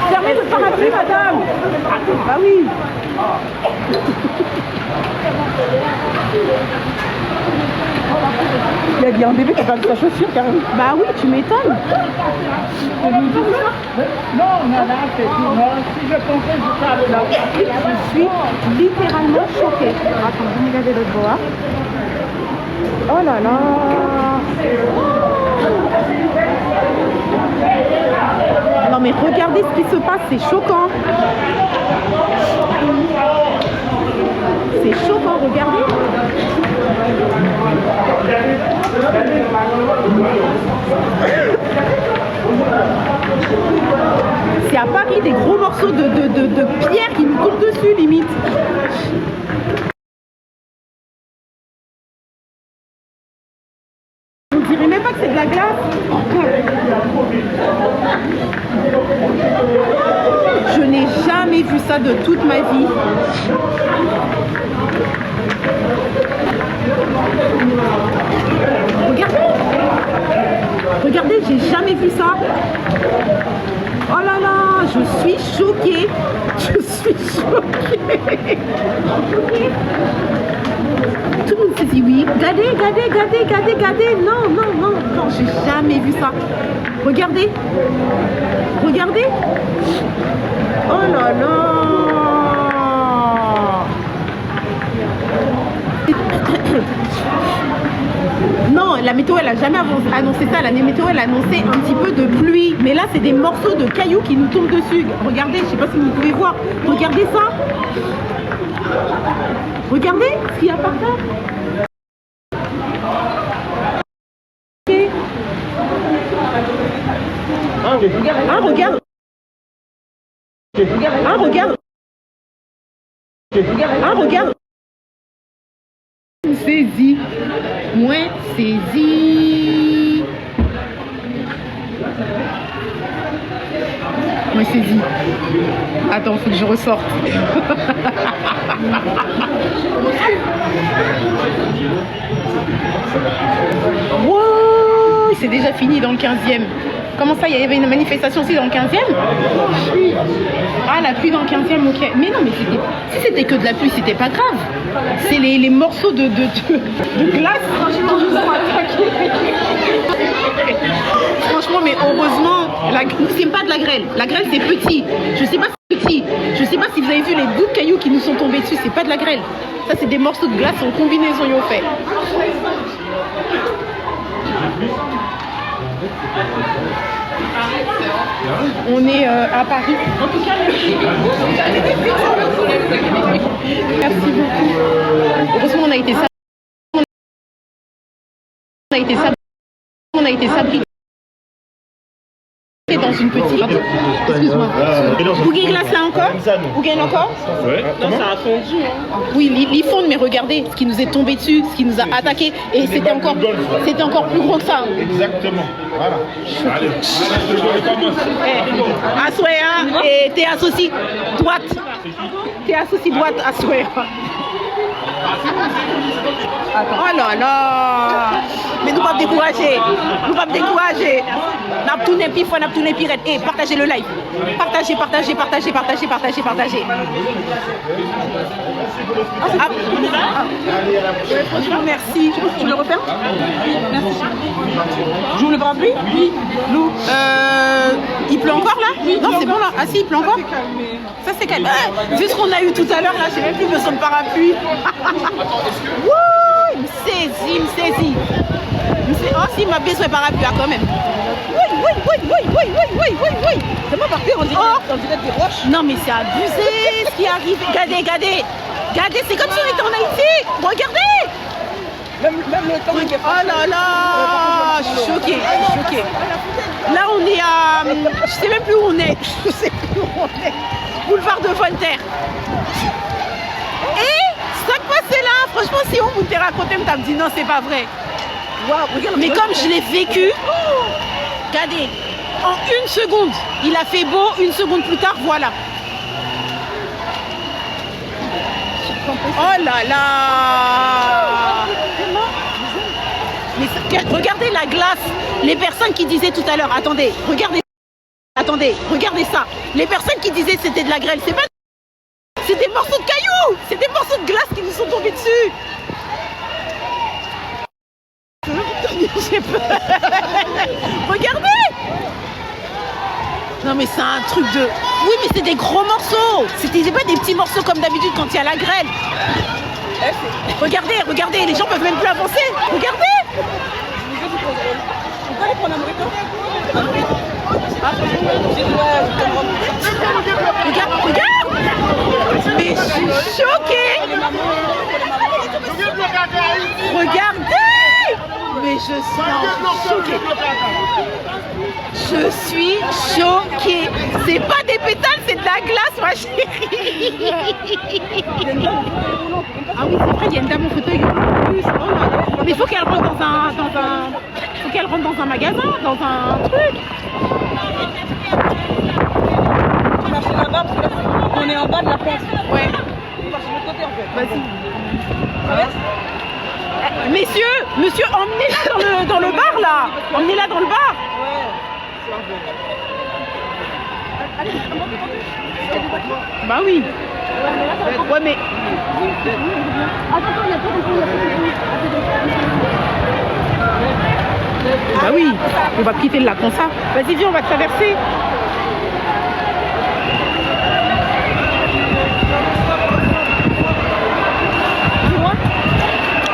Fermez le parapluie, madame. Bah oui. Il y a un bébé qui a perdu sa chaussure carrément. Bah oui, tu m'étonnes. Non, c'est tout. Si je pensais, je serais là. Je suis littéralement choquée. Attends, je vais regarder l'autre bois. Oh là là. Non mais regardez ce qui se passe, c'est choquant. C'est choquant, regardez. C'est à Paris des gros morceaux de pierre qui nous tombent dessus limite. On dirait même pas que c'est de la glace. Je n'ai jamais vu ça de toute ma vie. Regardez. Regardez, j'ai jamais vu ça. Oh là là, je suis choquée. Je suis choquée. Tout le monde se dit oui. Regardez, regardez, regardez, regardez, regardez. Non, non, non, non, j'ai jamais vu ça. Regardez. Regardez. Oh là là. Non, la météo elle a jamais annoncé ça. La météo elle a annoncé un petit peu de pluie. Mais là c'est des morceaux de cailloux qui nous tombent dessus. Regardez, je sais pas si vous pouvez voir. Regardez ça. Regardez ce qu'il y a par terre. Ah regarde. Ah regarde. Ah regarde. Saisi. Moins saisi. Moins saisi. Attends, faut que je ressorte. Wow, c'est déjà fini dans le 15e. Comment ça, il y avait une manifestation aussi dans le 15e? Ah, la pluie dans le 15e, ok. Mais non, mais si c'était que de la pluie, c'était pas grave. C'est les morceaux de glace qui nous ont attaqués. Franchement, mais heureusement, c'est pas de la grêle. La grêle, c'est petit. Je sais pas si c'est petit. Je sais pas si vous avez vu les bouts de cailloux qui nous sont tombés dessus. C'est pas de la grêle. Ça, c'est des morceaux de glace en combinaison, ils ont fait. On est à Paris. En tout cas, merci. Merci beaucoup. Heureusement, on a été sabrés dans une petite. Excuse-moi. Vous gagnez glace là encore? Vous gagnez encore? Ouais. Non, ça a fondu. Oui, ils fondent, mais regardez ce qui nous est tombé dessus, ce qui nous a attaqué, et c'était encore plus gros que ça. Exactement. Voilà. Allez, je recommence. Assoya et t'es associé droite. T'es associé droite, Assoya. Oh là là. mais nous pas décourager. Nous pas décourager. N'a tout n'est plus fort, n'a tout n'est plus raide. Et partagez le live. Partagez. Merci. Tu le repères? Merci. J'ouvre le parapluie? Oui. Lou. Il pleut encore là? Oui. Non, c'est bon là. Ah si, il pleut encore? Ça c'est calme. Vu ce qu'on a eu tout à l'heure là, j'ai même plus besoin de parapluie. Wouh, il me saisit. Oh si, il m'a besoin de parapluie quand même. Oui. C'est pas parfait, on dirait des roches. Non mais c'est abusé ce qui arrive. Regardez, c'est comme si on était en Haïti. Regardez. Même le temps qui est Oh là là, je suis choquée. Là on est à... Je sais même plus où on est. Boulevard de Voltaire. Et ça qui passait là, franchement si on vous t'a raconté, on t'a dit non c'est pas vrai. Wow, regarde, mais comme je l'ai vécu, regardez, en 1 seconde, il a fait beau, 1 seconde plus tard, voilà. Oh là là. Mais regardez la glace. Les personnes qui disaient tout à l'heure, attendez, regardez ça. Les personnes qui disaient c'était de la grêle, c'est pas... C'est des morceaux de cailloux. C'est des morceaux de glace qui nous sont tombés dessus. J'ai peur. Regardez. Non mais c'est un truc de... Oui mais c'est des gros morceaux. C'était pas des petits morceaux comme d'habitude quand il y a la grêle. Regardez, les gens peuvent même plus avancer. Regardez. On peut aller prendre un briquet? Regarde. Mais je suis choquée. Regardez. Mais je suis choquée. C'est pas des pétales, c'est de la glace, ma chérie. Ah oui, c'est vrai, il y a une dame au fauteuil en plus. Oh là là. Mais il faut qu'elle rentre dans un magasin, dans un truc. Tu marches là-bas parce que là, on est en bas de la place. Ouais. On marche de l'autre côté en fait. Vas-y. Monsieur, emmenez-la dans le bar là. Emmenez-la dans le bar. Bah oui. Ouais mais... Bah oui, on va quitter le lac comme ça. Vas-y viens, on va traverser.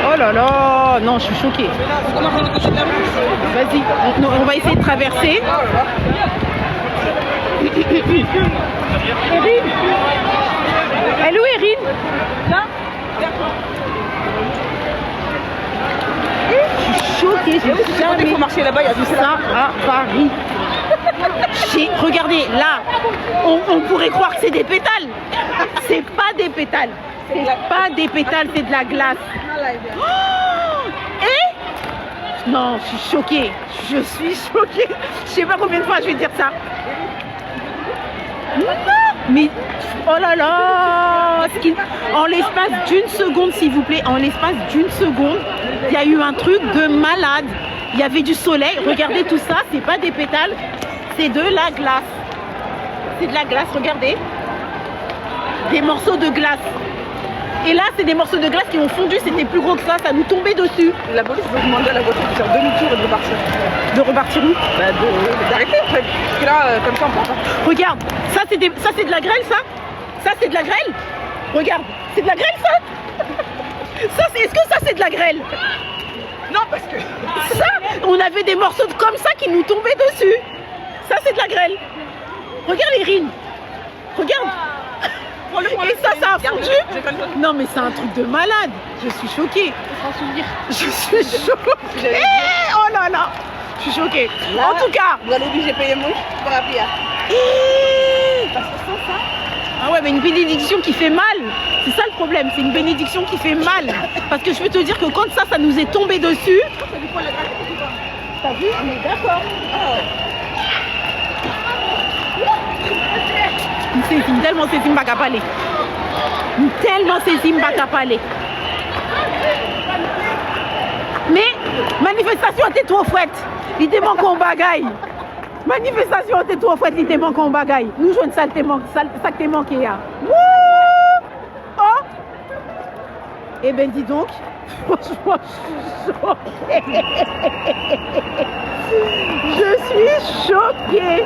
Oh là là, non, je suis choquée. Vas-y, on va essayer de traverser. Erin? Elle est où Erin? Là? Je suis choquée, j'ai jamais marcher là-bas, il y a ça à Paris. Regardez, là, on pourrait croire que c'est des pétales. C'est pas des pétales. C'est pas des pétales, c'est de la glace. Oh! Et non, je suis choquée. Je sais pas combien de fois je vais dire ça. Non, mais oh là là, en l'espace d'une seconde, s'il vous plaît, en l'espace d'une seconde, il y a eu un truc de malade. Il y avait du soleil. Regardez tout ça, c'est pas des pétales, c'est de la glace. C'est de la glace, regardez. Des morceaux de glace. Et là, c'est des morceaux de glace qui ont fondu, c'était plus gros que ça nous tombait dessus. La police veut demander à la voiture de faire demi-tour et de repartir. De repartir où? Bah d'arrêter en fait. Parce que là, comme ça, on prend pas. Regarde, ça c'est de la grêle, ça? Ça c'est de la grêle? Regarde, c'est de la grêle, ça? Est-ce que ça c'est de la grêle? Non, parce que... Ça, on avait des morceaux comme ça qui nous tombaient dessus. Ça c'est de la grêle. Regarde les rines. Regarde. Et ça a fondu. Non mais c'est un truc de malade. Je suis choquée. Je suis choquée. Oh là là. Je suis choquée. Là, en tout cas. vous allez obliger de payer moins pour appeler. Parce que sans ça. Ah ouais mais une bénédiction qui fait mal. C'est ça le problème. C'est une bénédiction qui fait mal. Parce que je peux te dire que quand ça nous est tombé dessus. T'as vu? On est d'accord. Tellement c'est Mbaka Palais. Tellement c'est Mbaka Palais. Mais Manifestation, t'es trop fouette. Il te manque en bagaille. Manifestation, t'es trop fouette. Il te manque en bagaille. Nous jouons ça, ça que t'es manqué. Hein. Oh. Eh ben, dis donc. Franchement, je suis choquée.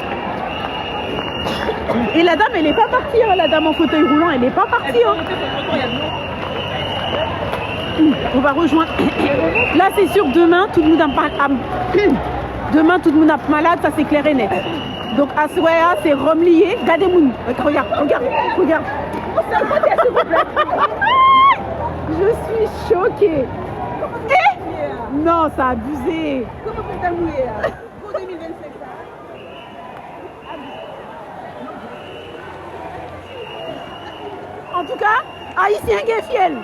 Et la dame, elle n'est pas partie. Hein. La dame en fauteuil roulant, elle n'est pas partie. Hein. On va rejoindre. Là, c'est sûr, demain, tout le monde a demain, tout le monde est malade, ça c'est clair et net. Donc, à Soya, c'est Rome lié. Regardez-moi. Regarde. Je suis choquée. Non, ça a abusé. Comment on t'a mouillé pour 2025 En tout cas, Haïtien qui est fiel.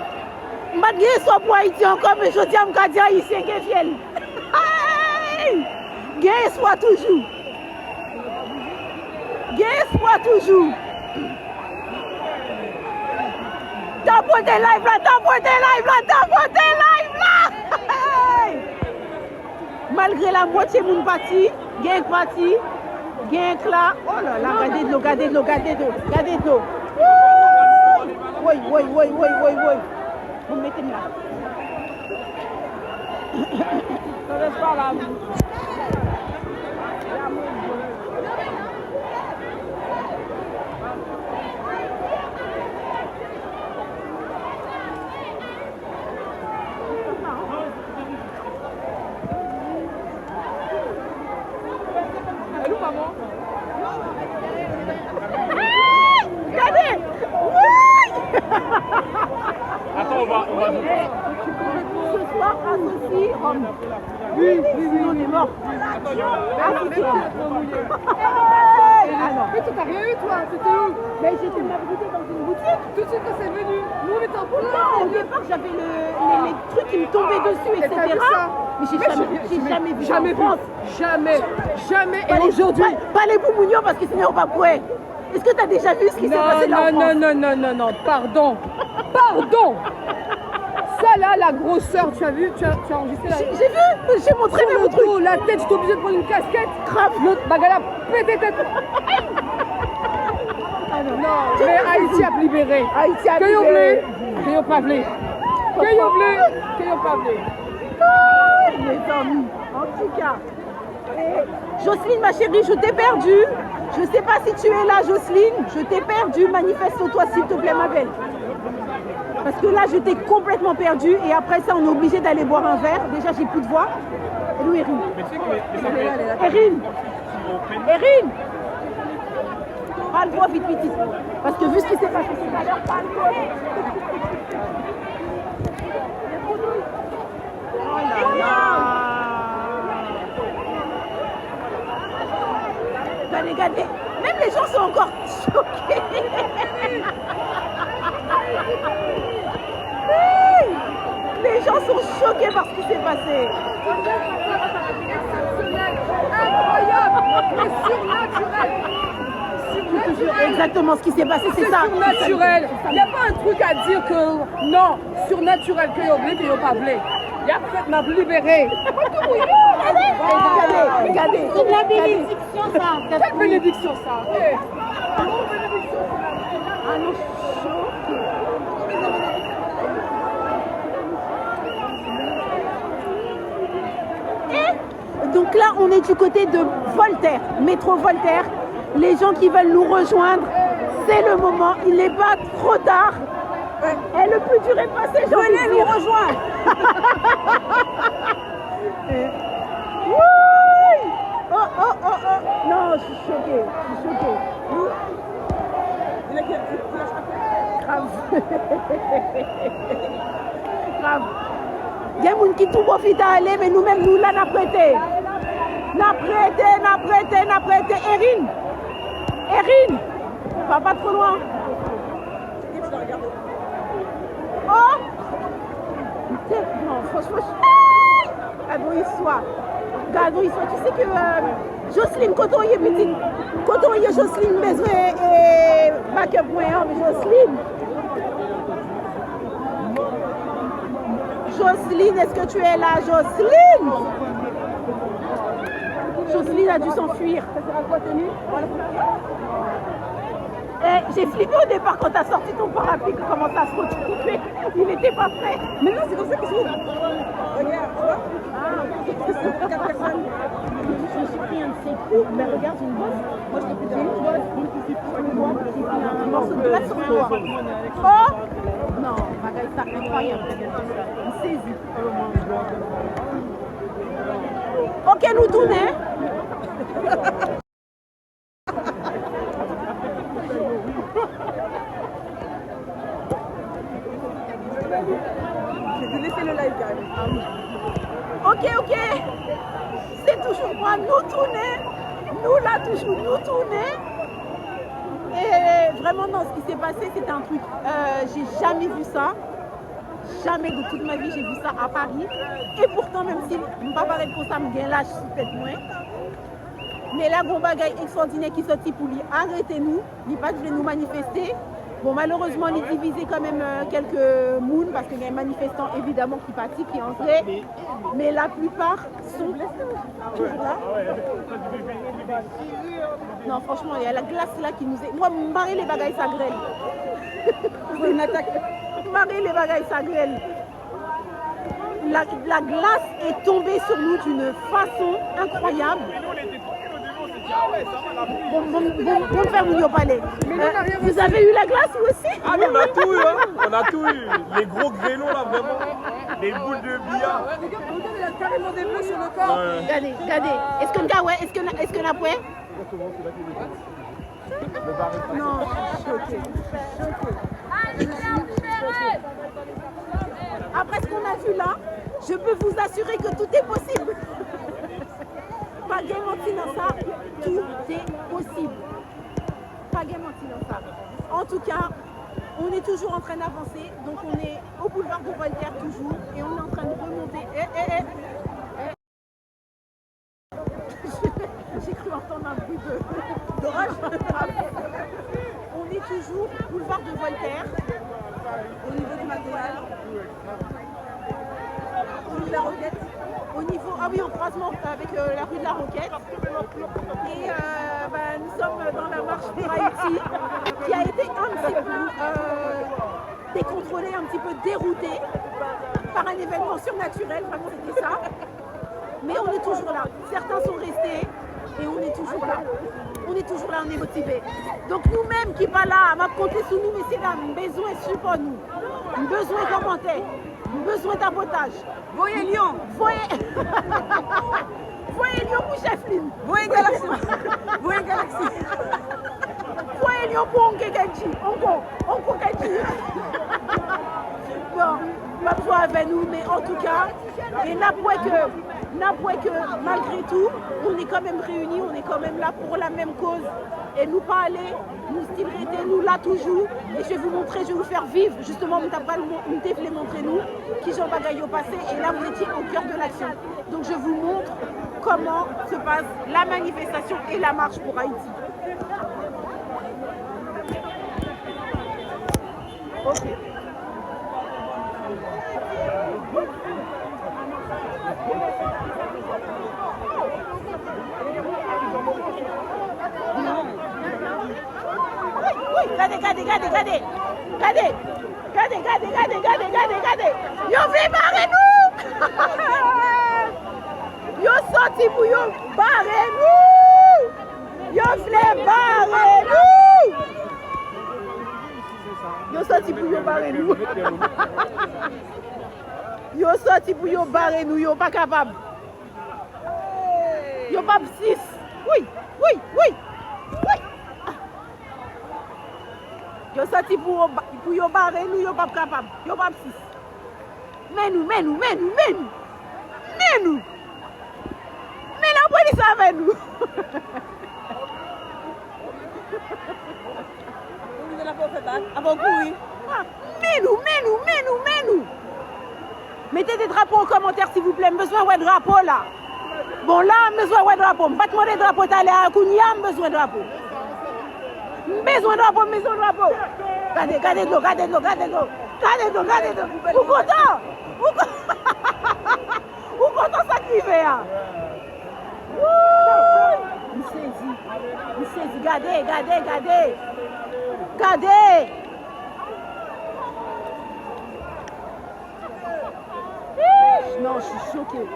Malgré soit pour Haïti encore, mais je dis à me dire Haïtien qui est fiel. Gain soit toujours. Gain soit toujours. T'as porté live là. Malgré la moitié de mon parti, gain parti, gain là. Oh là là, regardez de l'eau. Oui. Vous me mettez là. Ça reste pas là. Elle où, maman? Regardez. Attends, on va. Ce soir, associe homme. Oui, on est mort. Mais tu t'as rien eu, toi? C'était où? Mais j'étais m'abriter dans une boutique. Tout de suite quand c'est venu. Nous, on était en poule. Non, au départ, j'avais les trucs qui me tombaient dessus, etc. Mais j'ai jamais vu ça en France. Jamais. Et aujourd'hui? Pas les Boumounions parce que sinon on va courir. Est-ce que tu as déjà vu ce qui s'est passé là en France? Non, pardon. Ça là, la grosseur, tu as vu? Tu as enregistré la... J'ai vu, j'ai montré Sur même le truc. dos, la tête, j'étais obligée de prendre une casquette. Grave. L'autre bagala, pété tête. Non, mais Haïti a libéré. Haïti a Que libéré. Que yo pas vle. Mes amis, en tout cas. Jocelyne, ma chérie, je t'ai perdue. Je ne sais pas si tu es là, Jocelyne. Je t'ai perdue. Manifeste-toi, s'il te plaît, ma belle. Parce que là, je t'ai complètement perdue. Et après ça, on est obligé d'aller boire un verre. Déjà, j'ai plus de voix. Et où est Erin? Erin, parle-toi vite. Parce que vu ce qui s'est passé tout à l'heure, parle-toi. Oh là là. Regardez. Même les gens sont encore choqués. Les gens sont choqués par ce qui s'est passé. Incroyable, surnaturel. Exactement ce qui s'est passé, c'est ça. Surnaturel. Il n'y a pas un truc à dire que non, surnaturel, que yo blé, que yo pas blé. Il y a peut-être m'a libéré. Regardez. C'est de la bénédiction, ça. Quelle bénédiction, ça? Ah non, choqué. Et donc là, on est du côté de Voltaire, métro Voltaire. Les gens qui veulent nous rejoindre, c'est le moment. Il n'est pas trop tard. Et le plus dur est passé. Venez nous rejoindre. Oui. Oh. Non, je suis choquée. Grave. Il y a des gens qui tout profitent à aller, mais nous-mêmes, nous, là, n'a prêté. Erin, va pas trop loin. Oh! Non, franchement, abonne-toi. Abonne-toi. Tu sais que Jocelyne, quand on est petite, quand on est Jocelyne, mais backup moyen, mais Jocelyne, est-ce que tu es là, Jocelyne? Jocelyne a dû s'enfuir. J'ai flippé au départ quand tu as sorti ton parapluie, comment ça se retrouver. Il n'était pas prêt. Mais non, c'est comme ça qu'il s'ouvre. Regarde, tu vois. Ah, 4 personnes. Je me suis pris un de ces coups, mais regarde, j'ai une bosse. Moi, je t'ai pris une bosse. J'ai pris un morceau de glace sur le doigt. Oh non, regarde ça, incroyable. Une saisie. Ok, nous tournons. J'ai laissé le live, carrément. Ok. C'est toujours moi, nous tourner. Nous là, toujours nous tourner. Et vraiment, non, ce qui s'est passé, c'était un truc. J'ai jamais vu ça. Jamais de toute ma vie, j'ai vu ça à Paris. Et pourtant, même si je ne vais pas parler pour ça, je me lâche peut-être moins. Mais là, bon bagay extraordinaire qui sorti pour lui arrêter nous. Il pas que voulait nous manifester. Bon, malheureusement, il divisé quand même quelques mouns parce qu'il y a des manifestants évidemment qui partent, qui entraient. Mais la plupart sont toujours là. Non, franchement, il y a la glace là qui nous est. Moi, marrer les bagailles ça grêle. C'est une attaque. Marrer les bagailles ça grêle. La glace est tombée sur nous d'une façon incroyable. Bon faire Mounio Palais. Vous avez eu la glace vous aussi? Ah, on a tout eu, hein. On a tout eu. Les gros grêlons là, vraiment. Les boules de billard. Il a carrément des bleus sur le corps. Regardez. Est-ce que la poêle? Non, choqué. Après ce qu'on a vu là, je peux vous assurer que tout est possible. Pas de menti dans ça, tout est possible. Pas de menti dans ça. En tout cas, on est toujours en train d'avancer. Donc on est au boulevard de Voltaire toujours et on est en train de remonter. J'ai cru entendre un bruit d'orage. On est toujours boulevard de Voltaire au niveau du McDonald's. Au niveau de la Roquette. Au niveau, ah oui, en croisement avec la rue de la Roquette. Et nous sommes dans la marche pour Haïti, qui a été un petit peu décontrôlée, un petit peu déroutée par un événement surnaturel, vraiment c'était ça. Mais on est toujours là. Certains sont restés et on est toujours là. On est toujours là, on est motivés. Donc nous-mêmes qui pas là, on va compter sur nous, messieurs dames, besoin de support nous. Besoin de commentaires, besoin d'abotage. Voyez Lyon. Voyez Lyon pour chef Lynn. Voyez Galaxy. Voyez Galaxy. Voyez Lyon pour Onkekenji. Onkekenji. Bon, pas toi avec nous, mais en tout cas, et n'appuie que malgré tout, on est quand même réunis, on est quand même là pour la même cause. Et nous pas aller, nous still rester, nous là toujours. Et je vais vous montrer, je vais vous faire vivre. Justement, nous voulez montrer nous qui j'en bagaille au passé. Et là, vous étiez au cœur de l'action. Donc je vous montre comment se passe la manifestation et la marche pour Haïti. Ok. Regardez. Yo vle barre nous. Yo sorti pour yo barre nous. Yo vle barre nous. Yo sorti pour yo barre nous. Yo sorti pour yo barre nous, yo pas capable. Yo pas 6. Oui. Yo sorti pour yo barrer nous, yo pas capable. Yo pas 6. Mais nous. Mais la police avec nous. Vous n'avez pas fait ça. Avant courir. Mais nous. Mettez des drapeaux en commentaire s'il vous plaît. Besoin de drapeau là. Bon là, besoin de drapeau. Pas demander de drapeau t'aller à Kounia, besoin de drapeau. Besoin de drapeau. Regardez de l'eau. Regardez-le. Vous content? Vous content ça qui fait? Il saisit. Regardez. Non, je suis choquée.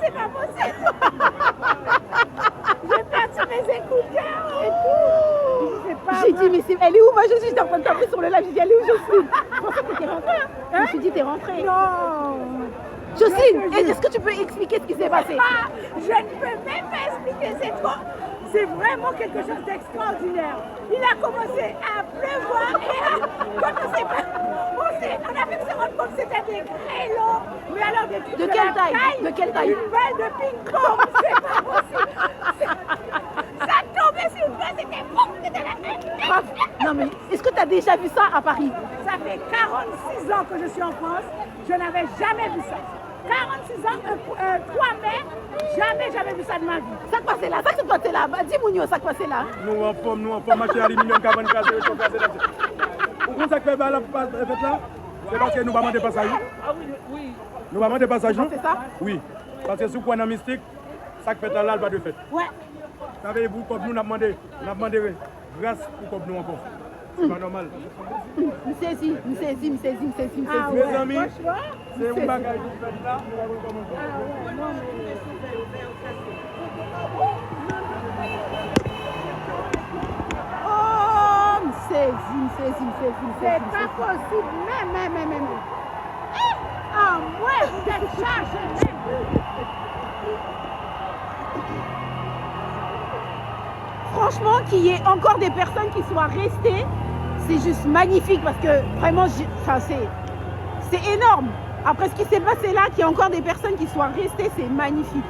C'est pas possible. J'ai perdu mes écouteurs et tout. J'ai dit, mais elle est où? Moi, j'étais en train de taper sur le live. J'ai dit, elle est où, Jocelyne? Je pensais que t'étais rentrée. Je me suis dit, t'es rentrée. Non. Jocelyne, est-ce que tu peux expliquer ce qui s'est passé? Je ne peux même pas expliquer, c'est vraiment quelque chose d'extraordinaire. Il a commencé à pleuvoir et quand on a fait se rendre compte que c'était des grêlons, mais alors des trucs de quelle taille? De quelle taille? Une balle de ping-pong, c'est pas possible. Ça tombait sur une balle, c'était bon, c'était la tête. Non mais, est-ce que tu as déjà vu ça à Paris? Ça fait 46 ans que je suis en France, je n'avais jamais vu ça. 46 ans, 3 mai, jamais vu ça de ma vie. Ça qui passait là, dis Mounio, ça qui passait là. Nous en forme, machine aluminium, carbone casé, casé. Pourquoi ça fait là? C'est parce que nous ne demandons pas passage. Ah oui. Nous ne demandons pas passage. C'est ça? Oui. Parce que sous quoi dans mystique, ça fait là, pas de fait. Ouais. Savez-vous, comme nous avons demandé grâce ou comme nous encore. C'est pas normal. Me saisis. Mes amis, c'est un bagage qui fait là, nous allons commencer. Oh, me saisis. C'est pas possible, même. Ah, ouais, vous êtes chargé, même. Franchement, qu'il y ait encore des personnes qui soient restées, c'est juste magnifique parce que vraiment, c'est énorme. Après ce qui s'est passé là, qu'il y ait encore des personnes qui soient restées, c'est magnifique.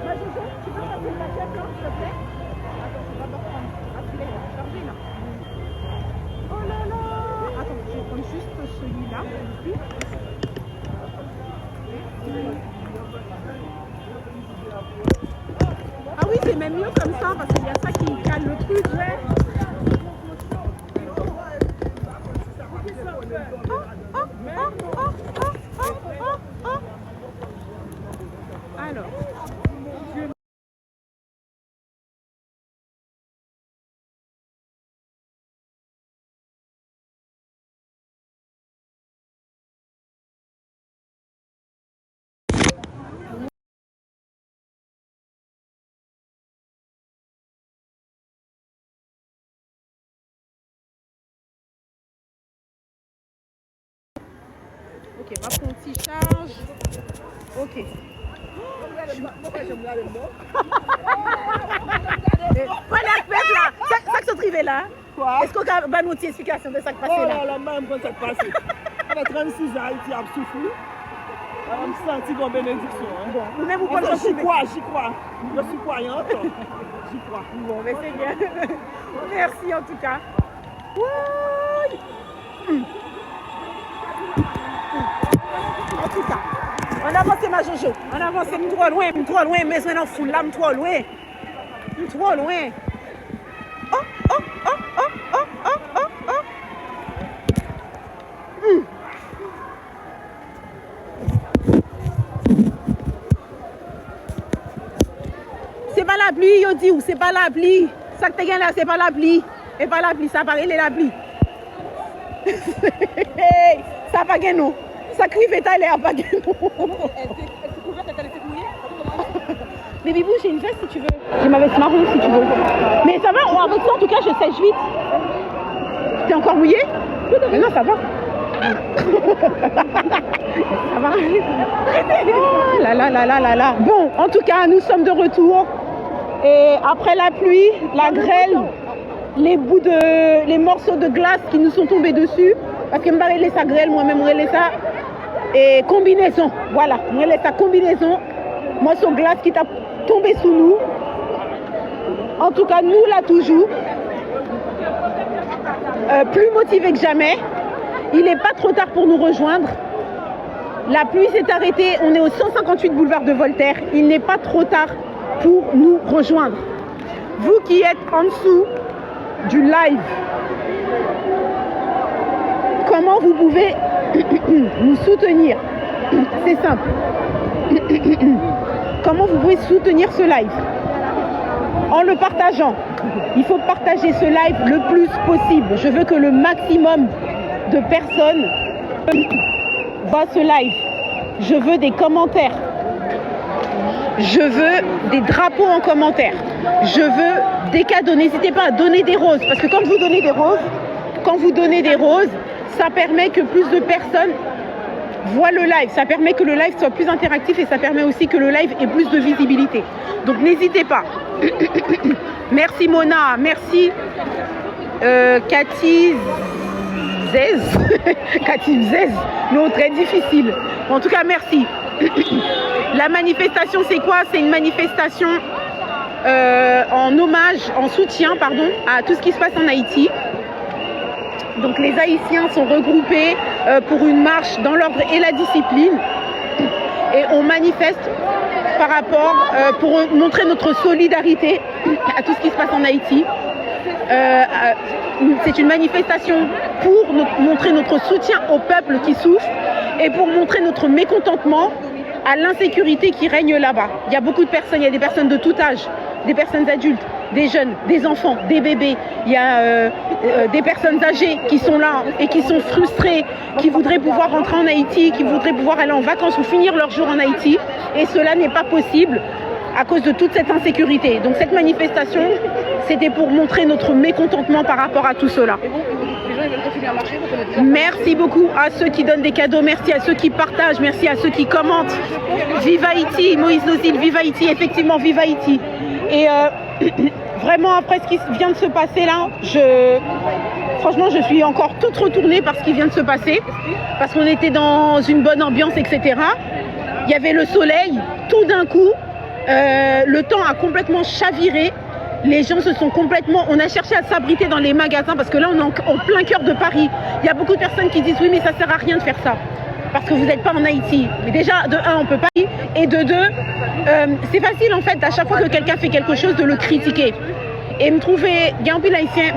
Ma Jojo, tu peux passer la tête, s'il te plaît? Oh là là! Attends, je vais prendre juste celui-là. Ah oui, c'est même mieux comme ça parce qu'il y a ça qui cale le truc. Ouais. Alors. Ok, ma compte s'y charge. Ok. Voilà, là. Ça que se trivé là. Quoi? Est-ce qu'on a une autre explication de ça qui passé là? Oh là, même quand ça passé. Avec 36 ans, Haïti a soufflé. On me senti comme bénédiction. Bon, vous-même vous pensez. J'y crois. Je suis croyante. J'y crois. Bon, mais c'est bien. Merci en tout cas. Oui. En tout cas, on avance ma Jojo. On avance, trop loin, mais c'est un fou là, trop loin. Trop loin. Oh. C'est pas la pluie, yo dit, ou c'est pas la pluie. Ça que t'es là, c'est pas la pluie. Et pas la pluie, ça paraît la pluie. Ça pas gagné nous. Ça crie elle est pas gagné nous. Mais Bibou, j'ai une veste si tu veux. J'ai ma veste marron si tu veux. Mais ça va, avec ça en tout cas, je sèche vite. T'es encore mouillé? Mais non, ça va. Ça va. Oh là. Bon, en tout cas, nous sommes de retour. Et après la pluie, la grêle, les morceaux de glace qui nous sont tombés dessus. Parce que je vais laisser ça grêle, moi-même, je vais laisser ça. Et combinaison, voilà. Je vais laisser ça combinaison. Morceau de glace qui t'a tombé sous nous. En tout cas, nous là toujours, plus motivés que jamais. Il n'est pas trop tard pour nous rejoindre. La pluie s'est arrêtée, on est au 158 boulevard de Voltaire. Il n'est pas trop tard pour nous rejoindre. Vous qui êtes en dessous du live, comment vous pouvez nous soutenir? C'est simple. Comment vous pouvez soutenir ce live? En le partageant. Il faut partager ce live le plus possible. Je veux que le maximum de personnes voient ce live. Je veux des commentaires. Je veux des drapeaux en commentaire. Je veux des cadeaux. N'hésitez pas à donner des roses. Parce que quand vous donnez des roses, ça permet que plus de personnes voient le live. Ça permet que le live soit plus interactif et ça permet aussi que le live ait plus de visibilité. Donc n'hésitez pas. Merci Mona. Merci Cathy Zez. Cathy Zez. Non, très difficile. En tout cas, merci. La manifestation, c'est quoi? C'est une manifestation en hommage, en soutien, pardon, à tout ce qui se passe en Haïti. Donc les Haïtiens sont regroupés pour une marche dans l'ordre et la discipline. Et on manifeste par rapport, pour montrer notre solidarité à tout ce qui se passe en Haïti. C'est une manifestation pour montrer notre soutien au peuple qui souffre et pour montrer notre mécontentement à l'insécurité qui règne là-bas. Il y a beaucoup de personnes, il y a des personnes de tout âge, des personnes adultes, des jeunes, des enfants, des bébés. Il y a des personnes âgées qui sont là et qui sont frustrées, qui voudraient pouvoir rentrer en Haïti, qui voudraient pouvoir aller en vacances ou finir leur jour en Haïti. Et cela n'est pas possible à cause de toute cette insécurité. Donc cette manifestation, c'était pour montrer notre mécontentement par rapport à tout cela. Merci beaucoup à ceux qui donnent des cadeaux, merci à ceux qui partagent, merci à ceux qui commentent. Vive Haïti, Moïse Nozil, vive Haïti, effectivement, vive Haïti. Et vraiment, après ce qui vient de se passer là, franchement, je suis encore toute retournée par ce qui vient de se passer, parce qu'on était dans une bonne ambiance, etc. Il y avait le soleil, tout d'un coup, le temps a complètement chaviré. Les gens se sont complètement... On a cherché à s'abriter dans les magasins parce que là, on est en plein cœur de Paris. Il y a beaucoup de personnes qui disent « Oui, mais ça sert à rien de faire ça. Parce que vous n'êtes pas en Haïti. » Mais déjà, de un, on peut pas. Et de deux, c'est facile en fait, à chaque fois que quelqu'un fait quelque chose, de le critiquer. Et me trouver... Gampil haïtien,